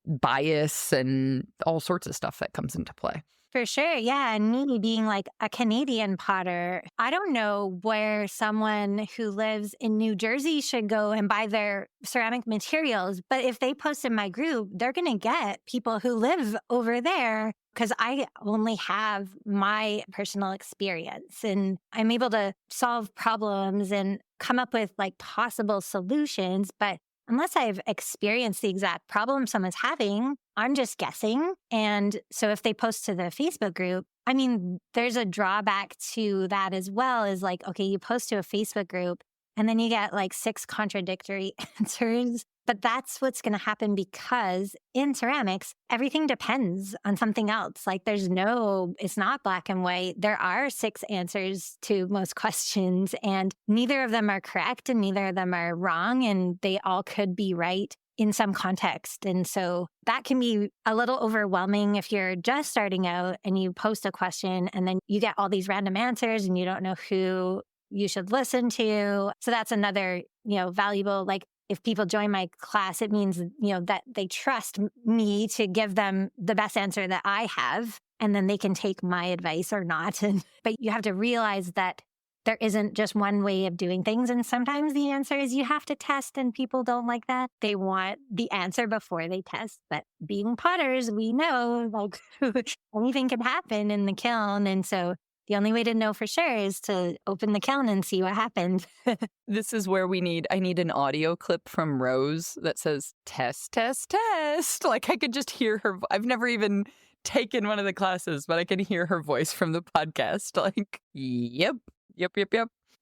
bias and all sorts of stuff that comes into play. For sure. Yeah. And me being like a Canadian potter, I don't know where someone who lives in New Jersey should go and buy their ceramic materials. But if they post in my group, they're going to get people who live over there because I only have my personal experience and I'm able to solve problems and come up with like possible solutions. But unless I've experienced the exact problem someone's having, I'm just guessing. And so if they post to the Facebook group, I mean, there's a drawback to that as well, is like, okay, you post to a Facebook group and then you get like 6 contradictory answers. But that's what's going to happen because in ceramics, everything depends on something else. Like it's not black and white. There are 6 answers to most questions, and neither of them are correct and neither of them are wrong. And they all could be right in some context. And so that can be a little overwhelming if you're just starting out and you post a question and then you get all these random answers and you don't know who you should listen to. So that's another, valuable, like, if people join my class, it means, that they trust me to give them the best answer that I have, and then they can take my advice or not. But you have to realize that there isn't just one way of doing things. And sometimes the answer is you have to test, and people don't like that. They want the answer before they test. But being potters, we know like anything can happen in the kiln. And so the only way to know for sure is to open the kiln and see what happened. This is where I need an audio clip from Rose that says, test, test, test. Like I could just hear her. I've never even taken one of the classes, but I can hear her voice from the podcast. Like, yep.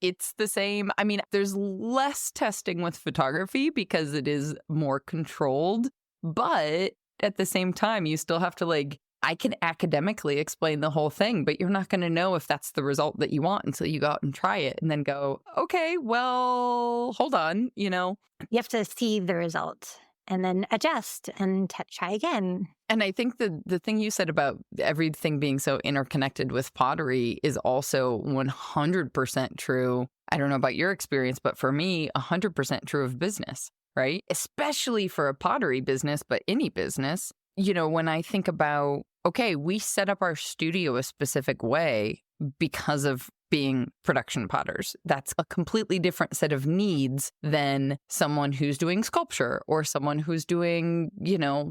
It's the same. I mean, there's less testing with photography because it is more controlled, but at the same time, you still have to I can academically explain the whole thing, but you're not going to know if that's the result that you want until you go out and try it and then go, okay, well, hold on, You have to see the result and then adjust and try again. And I think the thing you said about everything being so interconnected with pottery is also 100% true. I don't know about your experience, but for me, 100% true of business, right? Especially for a pottery business, but any business. When I think about, okay, we set up our studio a specific way because of being production potters. That's a completely different set of needs than someone who's doing sculpture or someone who's doing,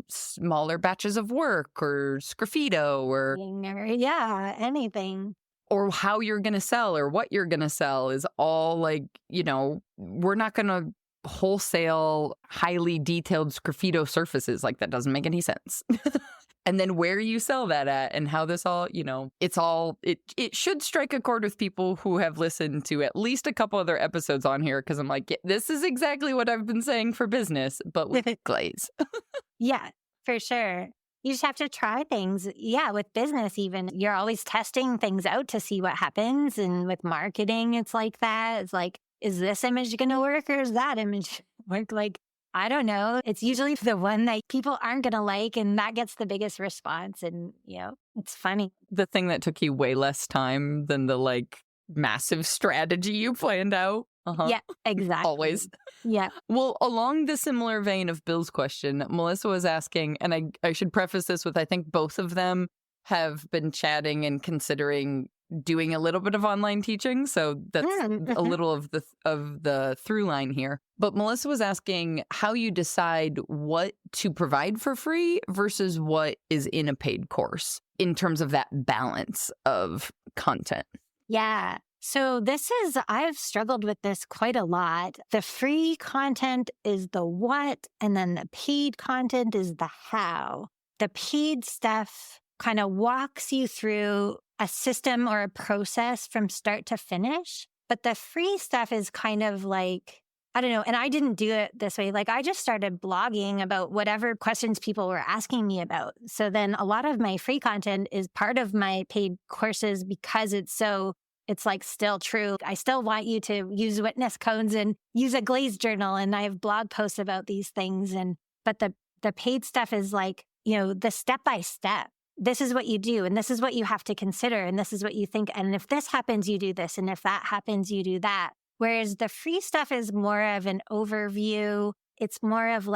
smaller batches of work or sgraffito or anything. Or how you're going to sell or what you're going to sell is all we're not going to wholesale, highly detailed sgraffito surfaces. Like that doesn't make any sense. And then where you sell that at and how this all, it should strike a chord with people who have listened to at least a couple other episodes on here. Cause I'm like, yeah, this is exactly what I've been saying for business, but with glaze. Yeah, for sure. You just have to try things. Yeah, with business even, you're always testing things out to see what happens. And with marketing, it's like that. It's like, is this image going to work or is that image work? Like, I don't know. It's usually the one that people aren't going to like, and that gets the biggest response. And, it's funny. The thing that took you way less time than the massive strategy you planned out. Uh-huh. Yeah, exactly. Always. Yeah. Well, along the similar vein of Bill's question, Melissa was asking, and I should preface this with, I think both of them have been chatting and considering doing a little bit of online teaching. So that's a little of the through line here. But Melissa was asking how you decide what to provide for free versus what is in a paid course in terms of that balance of content. Yeah. So I've struggled with this quite a lot. The free content is the what, and then the paid content is the how. The paid stuff kind of walks you through a system or a process from start to finish. But the free stuff is kind of like, I don't know. And I didn't do it this way. I just started blogging about whatever questions people were asking me about. So then a lot of my free content is part of my paid courses because it's still true. I still want you to use witness cones and use a glaze journal. And I have blog posts about these things. But the paid stuff is the step by step. This is what you do, and this is what you have to consider, and this is what you think. And if this happens, you do this. And if that happens, you do that. Whereas the free stuff is more of an overview. It's more of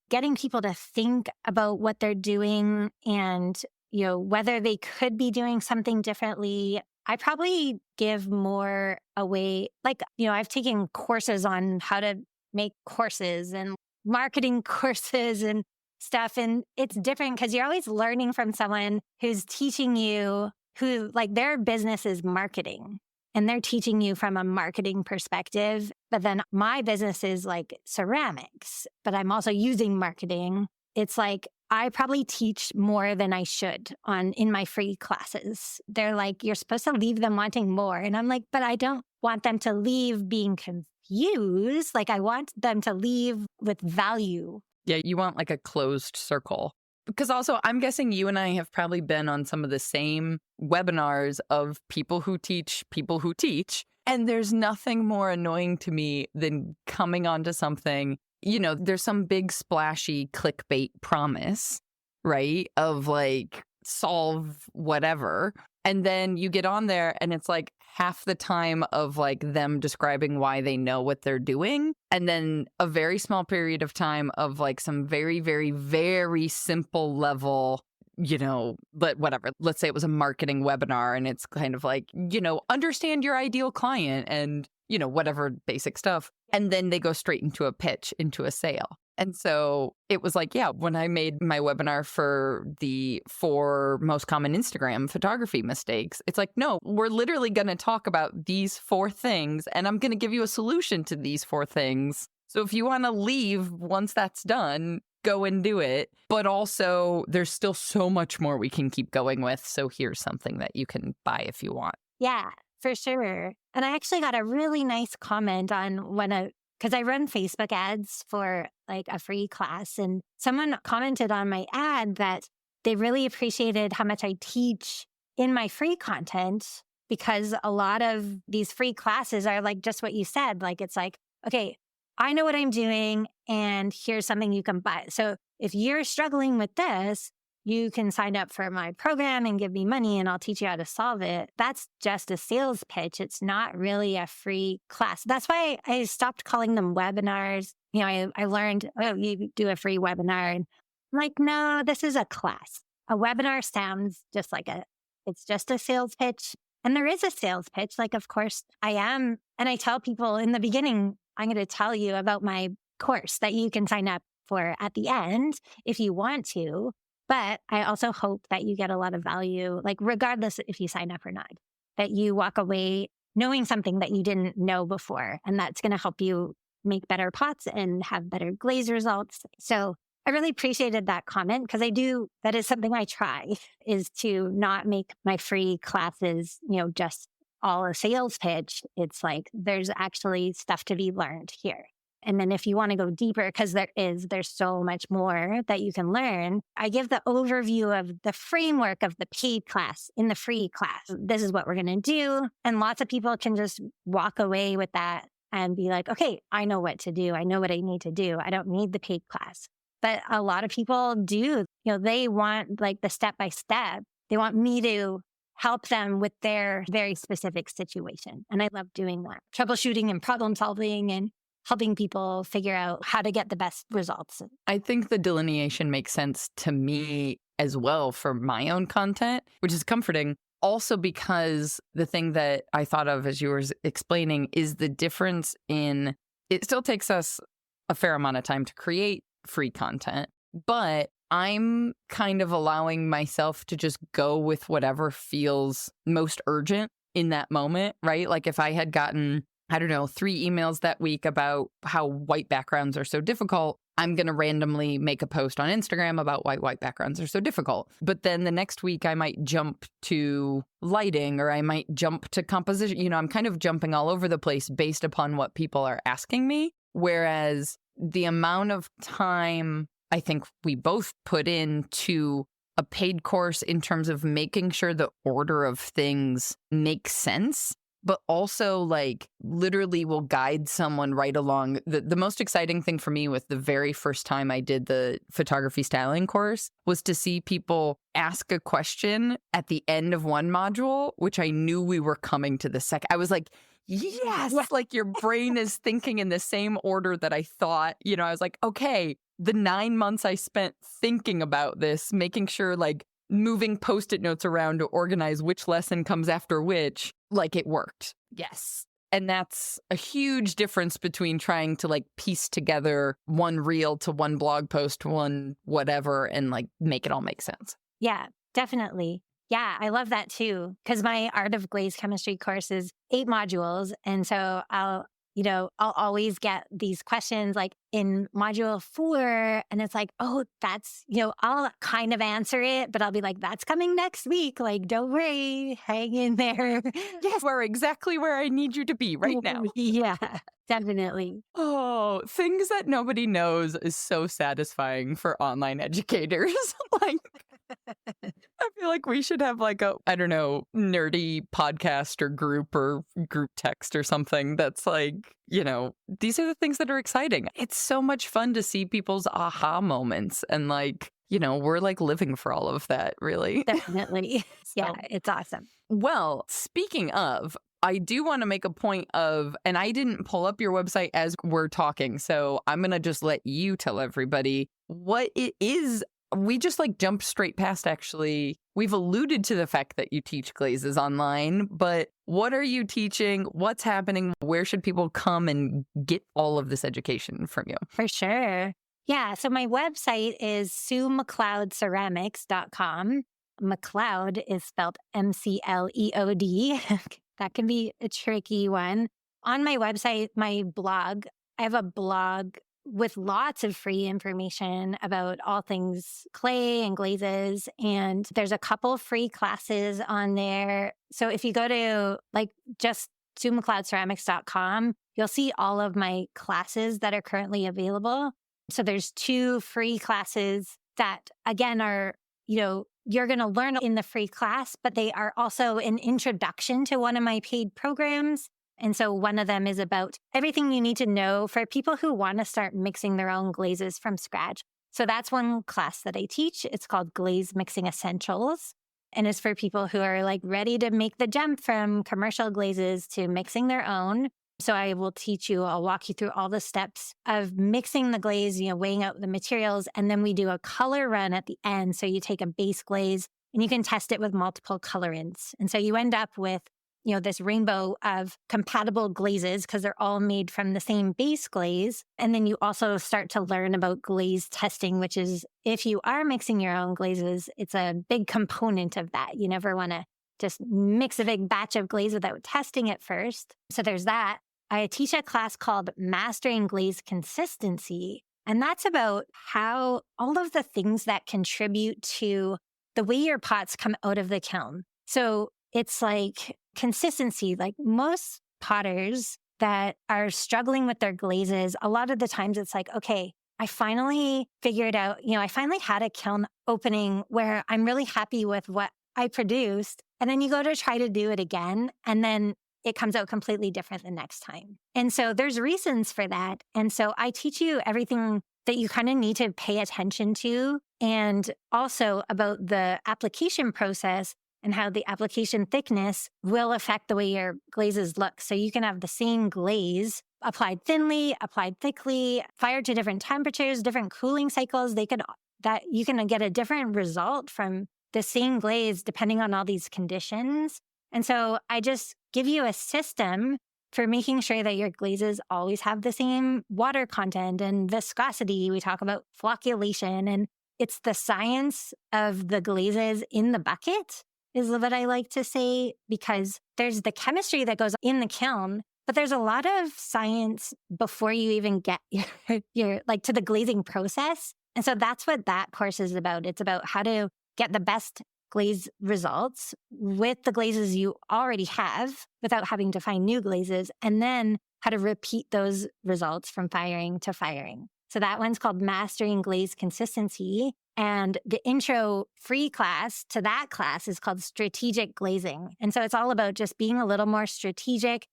getting people to think about what they're doing and, whether they could be doing something differently. I probably give more away. I've taken courses on how to make courses and marketing courses and stuff. And it's different because you're always learning from someone who's teaching you their business is marketing and they're teaching you from a marketing perspective. But then my business is like ceramics, but I'm also using marketing. It's like I probably teach more than I should in my free classes. They're like, you're supposed to leave them wanting more. And I'm like, but I don't want them to leave being confused. Like I want them to leave with value. Yeah, you want like a closed circle. Because also, I'm guessing you and I have probably been on some of the same webinars of people who teach people who teach. And there's nothing more annoying to me than coming onto something, there's some big splashy clickbait promise, right? Of like, solve whatever. And then you get on there and it's like half the time of like them describing why they know what they're doing. And then a very small period of time of like some very, very, very simple level, but whatever. Let's say it was a marketing webinar and it's kind of like, understand your ideal client and, whatever basic stuff. And then they go straight into a pitch, into a sale. And so it was like, yeah, when I made my webinar for the 4 most common Instagram photography mistakes, it's like, no, we're literally going to talk about these 4 things and I'm going to give you a solution to these 4 things. So if you want to leave once that's done, go and do it. But also there's still so much more we can keep going with. So here's something that you can buy if you want. Yeah, for sure. And I actually got a really nice comment on because I run Facebook ads for like a free class, and someone commented on my ad that they really appreciated how much I teach in my free content, because a lot of these free classes are like just what you said. Like, it's like, okay, I know what I'm doing and here's something you can buy. So if you're struggling with this, you can sign up for my program and give me money and I'll teach you how to solve it. That's just a sales pitch. It's not really a free class. That's why I stopped calling them webinars. I learned, you do a free webinar. And I'm like, no, this is a class. A webinar sounds just like it's just a sales pitch. And there is a sales pitch. Like, of course I am. And I tell people in the beginning, I'm going to tell you about my course that you can sign up for at the end if you want to. But I also hope that you get a lot of value, like regardless if you sign up or not, that you walk away knowing something that you didn't know before. And that's going to help you make better pots and have better glaze results. So I really appreciated that comment, because that is something I try, is to not make my free classes, just all a sales pitch. It's like, there's actually stuff to be learned here. And then if you want to go deeper, because there's so much more that you can learn, I give the overview of the framework of the paid class in the free class. This is what we're going to do. And lots of people can just walk away with that and be like, okay, I know what to do. I know what I need to do. I don't need the paid class. But a lot of people do, they want like the step by step. They want me to help them with their very specific situation. And I love doing that. Troubleshooting and problem solving and helping people figure out how to get the best results. I think the delineation makes sense to me as well for my own content, which is comforting. Also, because the thing that I thought of as you were explaining is the difference in, it still takes us a fair amount of time to create free content, but I'm kind of allowing myself to just go with whatever feels most urgent in that moment, right? Like if I had gotten 3 emails that week about how white backgrounds are so difficult, I'm going to randomly make a post on Instagram about why white backgrounds are so difficult. But then the next week I might jump to lighting, or I might jump to composition. I'm kind of jumping all over the place based upon what people are asking me. Whereas the amount of time I think we both put into a paid course in terms of making sure the order of things makes sense, but also like literally will guide someone right along. The most exciting thing for me with the very first time I did the photography styling course was to see people ask a question at the end of one module, which I knew we were coming to the second. I was like, yes, like your brain is thinking in the same order that I thought. I was like, okay, the 9 months I spent thinking about this, making sure like moving Post-it notes around to organize which lesson comes after which, like it worked. Yes. And that's a huge difference between trying to like piece together one reel to one blog post, one whatever, and like make it all make sense. Yeah, definitely. Yeah, I love that too. Because my Art of Glaze Chemistry course is 8 modules. And so I'll I'll always get these questions like in module 4, and it's like, oh, I'll kind of answer it, but I'll be like, that's coming next week. Like, don't worry, hang in there. Yes, we're exactly where I need you to be right now. Yeah, definitely. Oh, things that nobody knows is so satisfying for online educators. Like, I feel like we should have like a, I don't know, nerdy podcast or group text or something that's like, these are the things that are exciting. It's so much fun to see people's aha moments and like, we're like living for all of that, really. Definitely. Yeah, it's awesome. Well, speaking of, I do want to make a point of, and I didn't pull up your website as we're talking, so I'm going to just let you tell everybody what it is. We just like jumped straight past, actually. We've alluded to the fact that you teach glazes online, but what are you teaching? What's happening? Where should people come and get all of this education from you? For sure. Yeah. So my website is SueMcLeodCeramics.com. McLeod is spelled McLeod. That can be a tricky one. On my website, I have a blog with lots of free information about all things clay and glazes. And there's a couple free classes on there. So if you go to just SueMcLeodCeramics.com, you'll see all of my classes that are currently available. So there's 2 free classes that, again, are, you're going to learn in the free class, but they are also an introduction to one of my paid programs. And so one of them is about everything you need to know for people who want to start mixing their own glazes from scratch. So that's one class that I teach. It's called Glaze Mixing Essentials. And it's for people who are like ready to make the jump from commercial glazes to mixing their own. So I'll walk you through all the steps of mixing the glaze, weighing out the materials. And then we do a color run at the end. So you take a base glaze and you can test it with multiple colorants. And so you end up with, this rainbow of compatible glazes because they're all made from the same base glaze. And then you also start to learn about glaze testing, which is if you are mixing your own glazes, it's a big component of that. You never want to just mix a big batch of glaze without testing it first. So there's that. I teach a class called Mastering Glaze Consistency, and that's about how all of the things that contribute to the way your pots come out of the kiln. So it's like consistency, like most potters that are struggling with their glazes, a lot of the times it's like, okay, I finally figured out, I finally had a kiln opening where I'm really happy with what I produced. And then you go to try to do it again, and then it comes out completely different the next time. And so there's reasons for that. And so I teach you everything that you kind of need to pay attention to, and also about the application process and how the application thickness will affect the way your glazes look. So you can have the same glaze applied thinly, applied thickly, fired to different temperatures, different cooling cycles. You can get a different result from the same glaze depending on all these conditions. And so I just give you a system for making sure that your glazes always have the same water content and viscosity. We talk about flocculation, and it's the science of the glazes in the bucket is what I like to say, because there's the chemistry that goes in the kiln, but there's a lot of science before you even get your to the glazing process. And so that's what that course is about. It's about how to get the best glaze results with the glazes you already have without having to find new glazes, and then how to repeat those results from firing to firing. So that one's called Mastering Glaze Consistency. And the intro free class to that class is called Strategic Glazing. And so it's all about just being a little more strategic,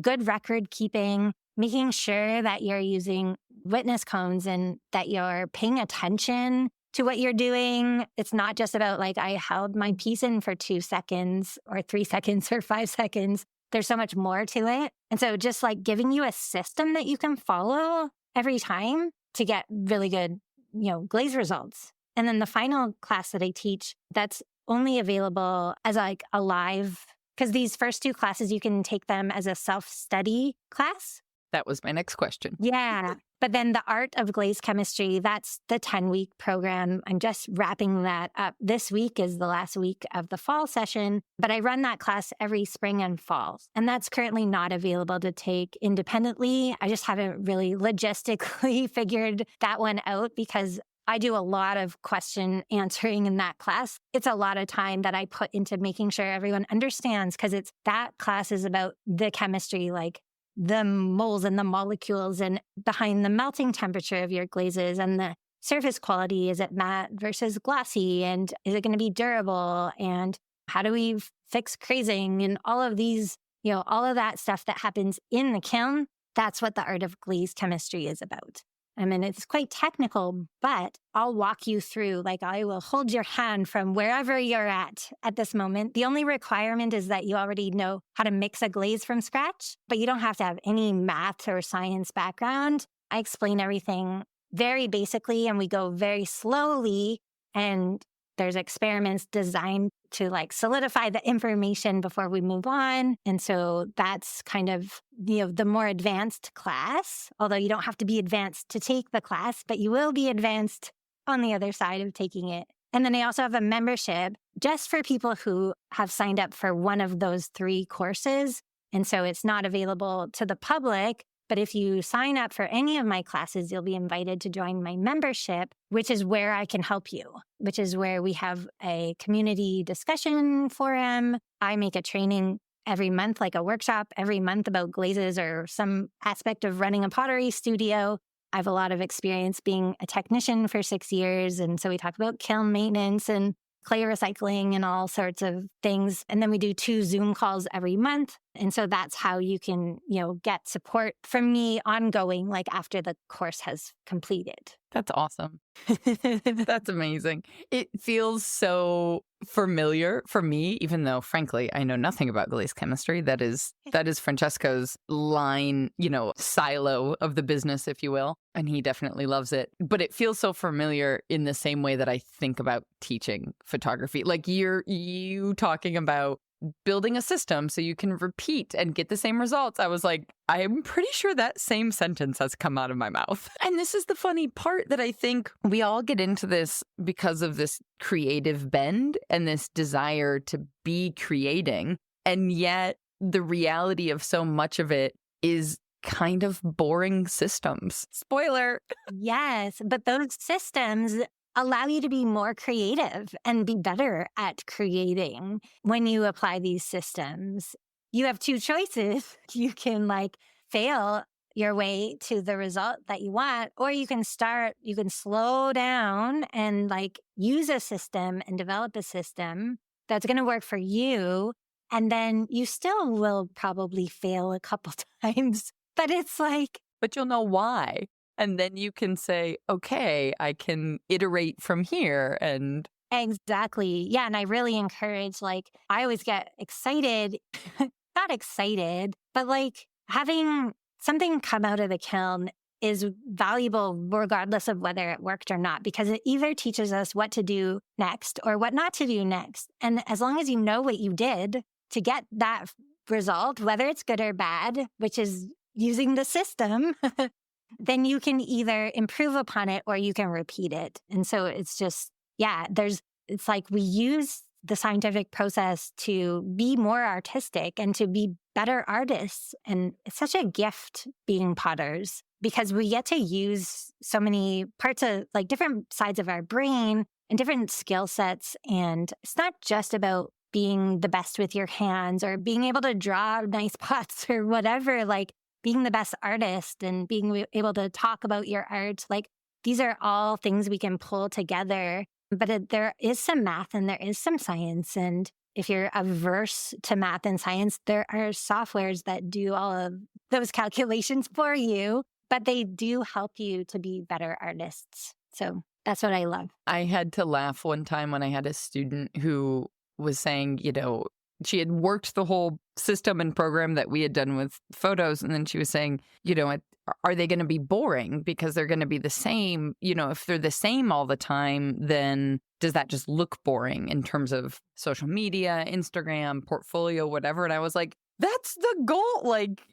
good record keeping, making sure that you're using witness cones and that you're paying attention to what you're doing. It's not just about I held my piece in for 2 seconds or 3 seconds or 5 seconds. There's so much more to it. And so just giving you a system that you can follow every time to get really good, glaze results. And then the final class that I teach, that's only available as a live, because these first 2 classes, you can take them as a self-study class. That was my next question. Yeah. But then the art of glaze chemistry, that's the 10-week program. I'm just wrapping that up. This week is the last week of the fall session, but I run that class every spring and fall. And that's currently not available to take independently. I just haven't really logistically figured that one out because I do a lot of question answering in that class. It's a lot of time that I put into making sure everyone understands because that class is about the chemistry, like the moles and the molecules and behind the melting temperature of your glazes and the surface quality. Is it matte versus glossy? And is it going to be durable? And how do we fix crazing? And all of these, all of that stuff that happens in the kiln, that's what the art of glaze chemistry is about. I mean, it's quite technical, but I'll walk you through, like I will hold your hand from wherever you're at this moment. The only requirement is that you already know how to mix a glaze from scratch, but you don't have to have any math or science background. I explain everything very basically and we go very slowly, and there's experiments designed to like solidify the information before we move on. And so that's kind of, the more advanced class, although you don't have to be advanced to take the class, but you will be advanced on the other side of taking it. And then I also have a membership just for people who have signed up for one of those 3 courses. And so it's not available to the public. But if you sign up for any of my classes, you'll be invited to join my membership, which is where I can help you, which is where we have a community discussion forum. I make a training every month, like a workshop every month about glazes or some aspect of running a pottery studio. I have a lot of experience being a technician for 6 years. And so we talk about kiln maintenance and clay recycling and all sorts of things. And then we do 2 Zoom calls every month. And so that's how you can, get support from me ongoing, like after the course has completed. That's awesome. That's amazing. It feels so familiar for me, even though, frankly, I know nothing about glaze chemistry. That is Francesco's line, silo of the business, if you will. And he definitely loves it. But it feels so familiar in the same way that I think about teaching photography. Like you talking about building a system so you can repeat and get the same results. I was like, I'm pretty sure that same sentence has come out of my mouth. And this is the funny part that I think we all get into this because of this creative bend and this desire to be creating. And yet the reality of so much of it is kind of boring systems. Spoiler. Yes, but those systems allow you to be more creative and be better at creating when you apply these systems. You have 2 choices. You can fail your way to the result that you want, or you can slow down and use a system and develop a system that's going to work for you. And then you still will probably fail a couple times, but it's but you'll know why. And then you can say, okay, I can iterate from here. And exactly. Yeah. And I really encourage, I always get excited, not excited, but having something come out of the kiln is valuable regardless of whether it worked or not, because it either teaches us what to do next or what not to do next. And as long as you know what you did to get that result, whether it's good or bad, which is using the system, then you can either improve upon it or you can repeat it. And so it's just, it's we use the scientific process to be more artistic and to be better artists. And it's such a gift being potters because we get to use so many parts of different sides of our brain and different skill sets. And it's not just about being the best with your hands or being able to draw nice pots or whatever, being the best artist and being able to talk about your art. These are all things we can pull together. But there is some math and there is some science. And if you're averse to math and science, there are softwares that do all of those calculations for you, but they do help you to be better artists. So that's what I love. I had to laugh one time when I had a student who was saying, she had worked the whole system and program that we had done with photos. And then she was saying, are they going to be boring because they're going to be the same? If they're the same all the time, then does that just look boring in terms of social media, Instagram, portfolio, whatever? And I was like, That's the goal. Like,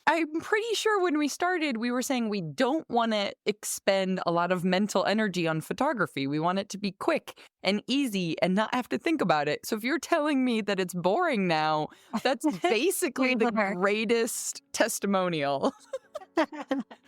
I'm pretty sure when we started, we were saying we don't want to expend a lot of mental energy on photography. We want it to be quick and easy and not have to think about it. So if you're telling me that it's boring now, that's basically the greatest testimonial.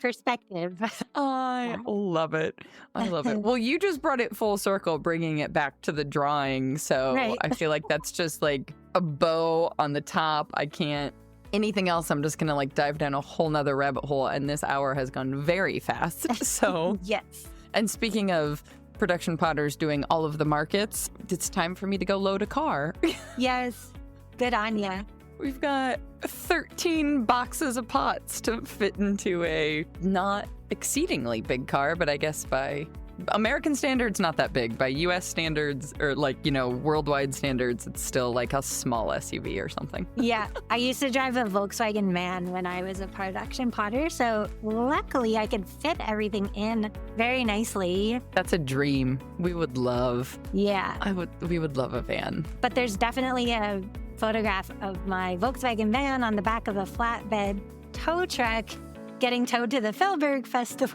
Perspective. I love it. I love it. Well, you just brought it full circle, bringing it back to the drawing. So Right. I feel like that's just like a bow on the top. I can't. Anything else, I'm just going to like dive down a whole nother rabbit hole. And this hour has gone very fast. So, Yes. and speaking of production potters doing all of the markets, it's time for me to go load a car. Yes. Good on ya. We've got 13 boxes of pots to fit into a not exceedingly big car, but I guess by American standards, not that big. By US standards, or like, worldwide standards, it's still like a small SUV or something. Yeah. I used to drive a Volkswagen van when I was a production potter. So luckily I could fit everything in very nicely. That's a dream. We would love. Yeah. We would love a van. But there's definitely a photograph of my Volkswagen van on the back of a flatbed tow truck getting towed to the Philberg Festival.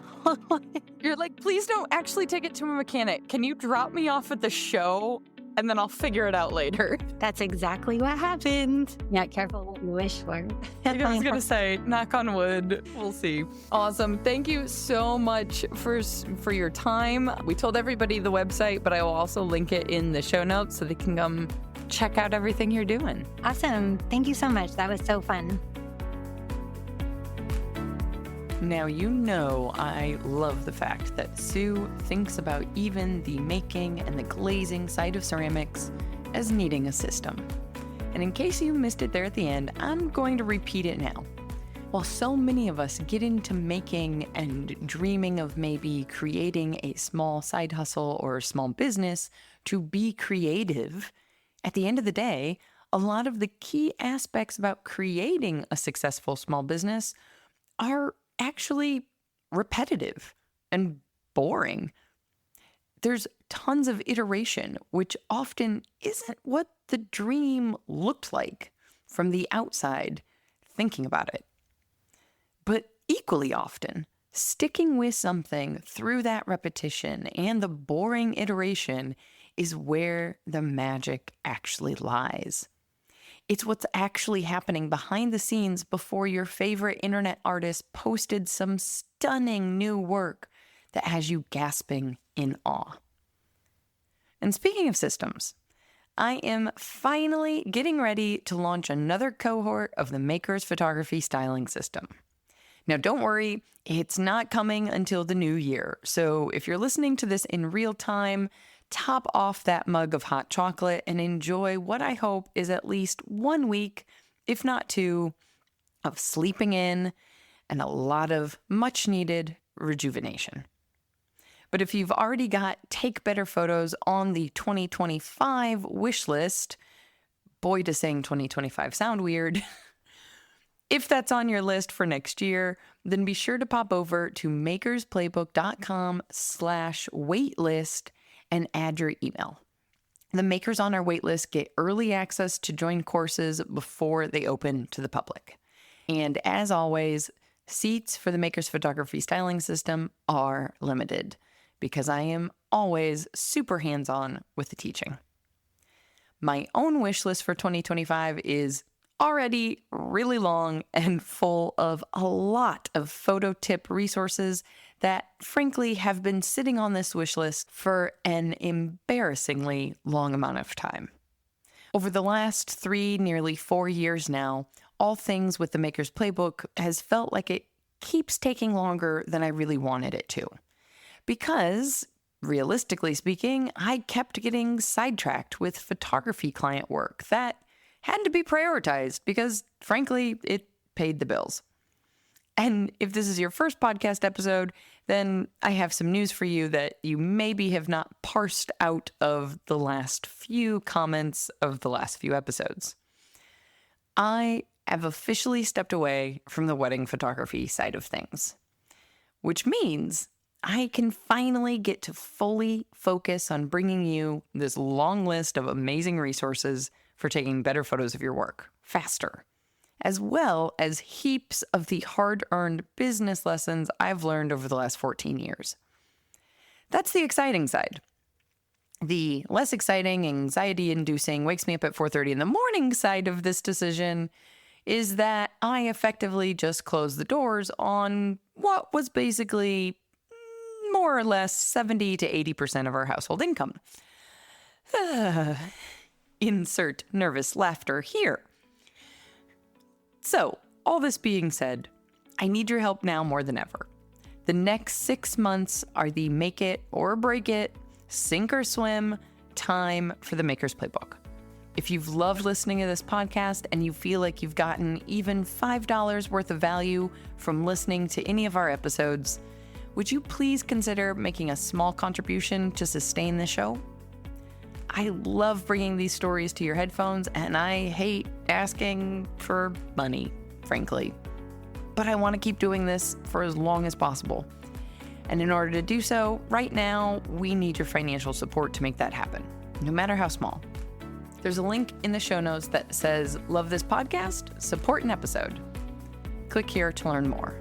You're like, please don't actually take it to a mechanic. Can you drop me off at the show and then I'll figure it out later? That's exactly what happened. Yeah, careful what you wish for. I was going to say, knock on wood. We'll see. Awesome. Thank you so much for your time. We told everybody the website, but I will also link it in the show notes so they can come check out everything you're doing. Awesome. Thank you so much. That was so fun. Now, I love the fact that Sue thinks about even the making and the glazing side of ceramics as needing a system. And in case you missed it there at the end, I'm going to repeat it now. While so many of us get into making and dreaming of maybe creating a small side hustle or a small business to be creative, at the end of the day, a lot of the key aspects about creating a successful small business are actually repetitive and boring. There's tons of iteration, which often isn't what the dream looked like from the outside thinking about it. But equally often, sticking with something through that repetition and the boring iteration is where the magic actually lies. It's what's actually happening behind the scenes before your favorite internet artist posted some stunning new work that has you gasping in awe. And speaking of systems, I am finally getting ready to launch another cohort of the Maker's Photography Styling System. Now, don't worry, it's not coming until the new year. So if you're listening to this in real time, top off that mug of hot chocolate and enjoy what I hope is at least 1 week, if not 2, of sleeping in and a lot of much needed rejuvenation. But if you've already got Take Better Photos on the 2025 wish list, boy, does saying 2025 sound weird. If that's on your list for next year, then be sure to pop over to makersplaybook.com/waitlist and add your email. The makers on our waitlist get early access to join courses before they open to the public. And as always, seats for the Maker's Photography Styling System are limited because I am always super hands-on with the teaching. My own wish list for 2025 is already really long and full of a lot of photo tip resources that frankly have been sitting on this wish list for an embarrassingly long amount of time. Over the last 3, nearly 4 years now, all things with the Maker's Playbook has felt like it keeps taking longer than I really wanted it to. Because, realistically speaking, I kept getting sidetracked with photography client work that had to be prioritized because, frankly, it paid the bills. And if this is your first podcast episode, then I have some news for you that you maybe have not parsed out of the last few comments of the last few episodes. I have officially stepped away from the wedding photography side of things, which means I can finally get to fully focus on bringing you this long list of amazing resources for taking better photos of your work faster, as well as heaps of the hard-earned business lessons I've learned over the last 14 years. That's the exciting side. The less exciting, anxiety-inducing, wakes me up at 4:30 in the morning side of this decision is that I effectively just closed the doors on what was basically more or less 70 to 80% of our household income. Insert nervous laughter here. So, all this being said, I need your help now more than ever. The next 6 months are the make it or break it, sink or swim time for the Maker's Playbook. If you've loved listening to this podcast and you feel like you've gotten even $5 worth of value from listening to any of our episodes, would you please consider making a small contribution to sustain the show? I love bringing these stories to your headphones, and I hate asking for money, frankly. But I want to keep doing this for as long as possible. And in order to do so, right now, we need your financial support to make that happen, no matter how small. There's a link in the show notes that says, "Love this podcast? Support an episode." Click here to learn more.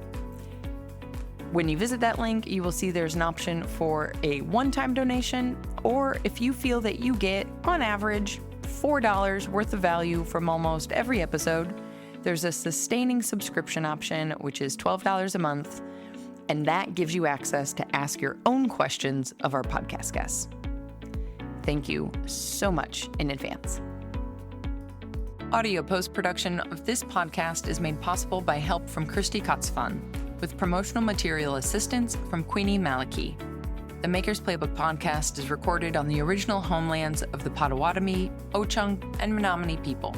When you visit that link, you will see there's an option for a one-time donation, or if you feel that you get, on average, $4 worth of value from almost every episode, there's a sustaining subscription option, which is $12 a month, and that gives you access to ask your own questions of our podcast guests. Thank you so much in advance. Audio post-production of this podcast is made possible by help from Christy Kotzfan, with promotional material assistance from Queenie Maliki. The Maker's Playbook podcast is recorded on the original homelands of the Potawatomi, Ho-Chunk, and Menominee people,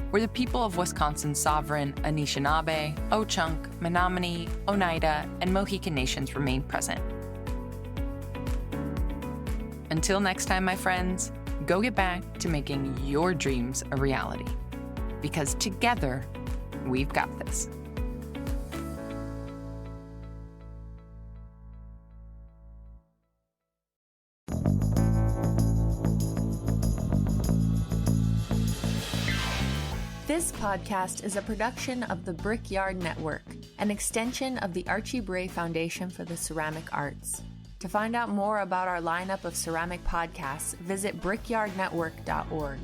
where the people of Wisconsin's sovereign Anishinaabe, Ho-Chunk, Menominee, Oneida, and Mohican nations remain present. Until next time, my friends, go get back to making your dreams a reality. Because together, we've got this. This podcast is a production of the Brickyard Network, an extension of the Archie Bray Foundation for the Ceramic Arts. To find out more about our lineup of ceramic podcasts, visit brickyardnetwork.org.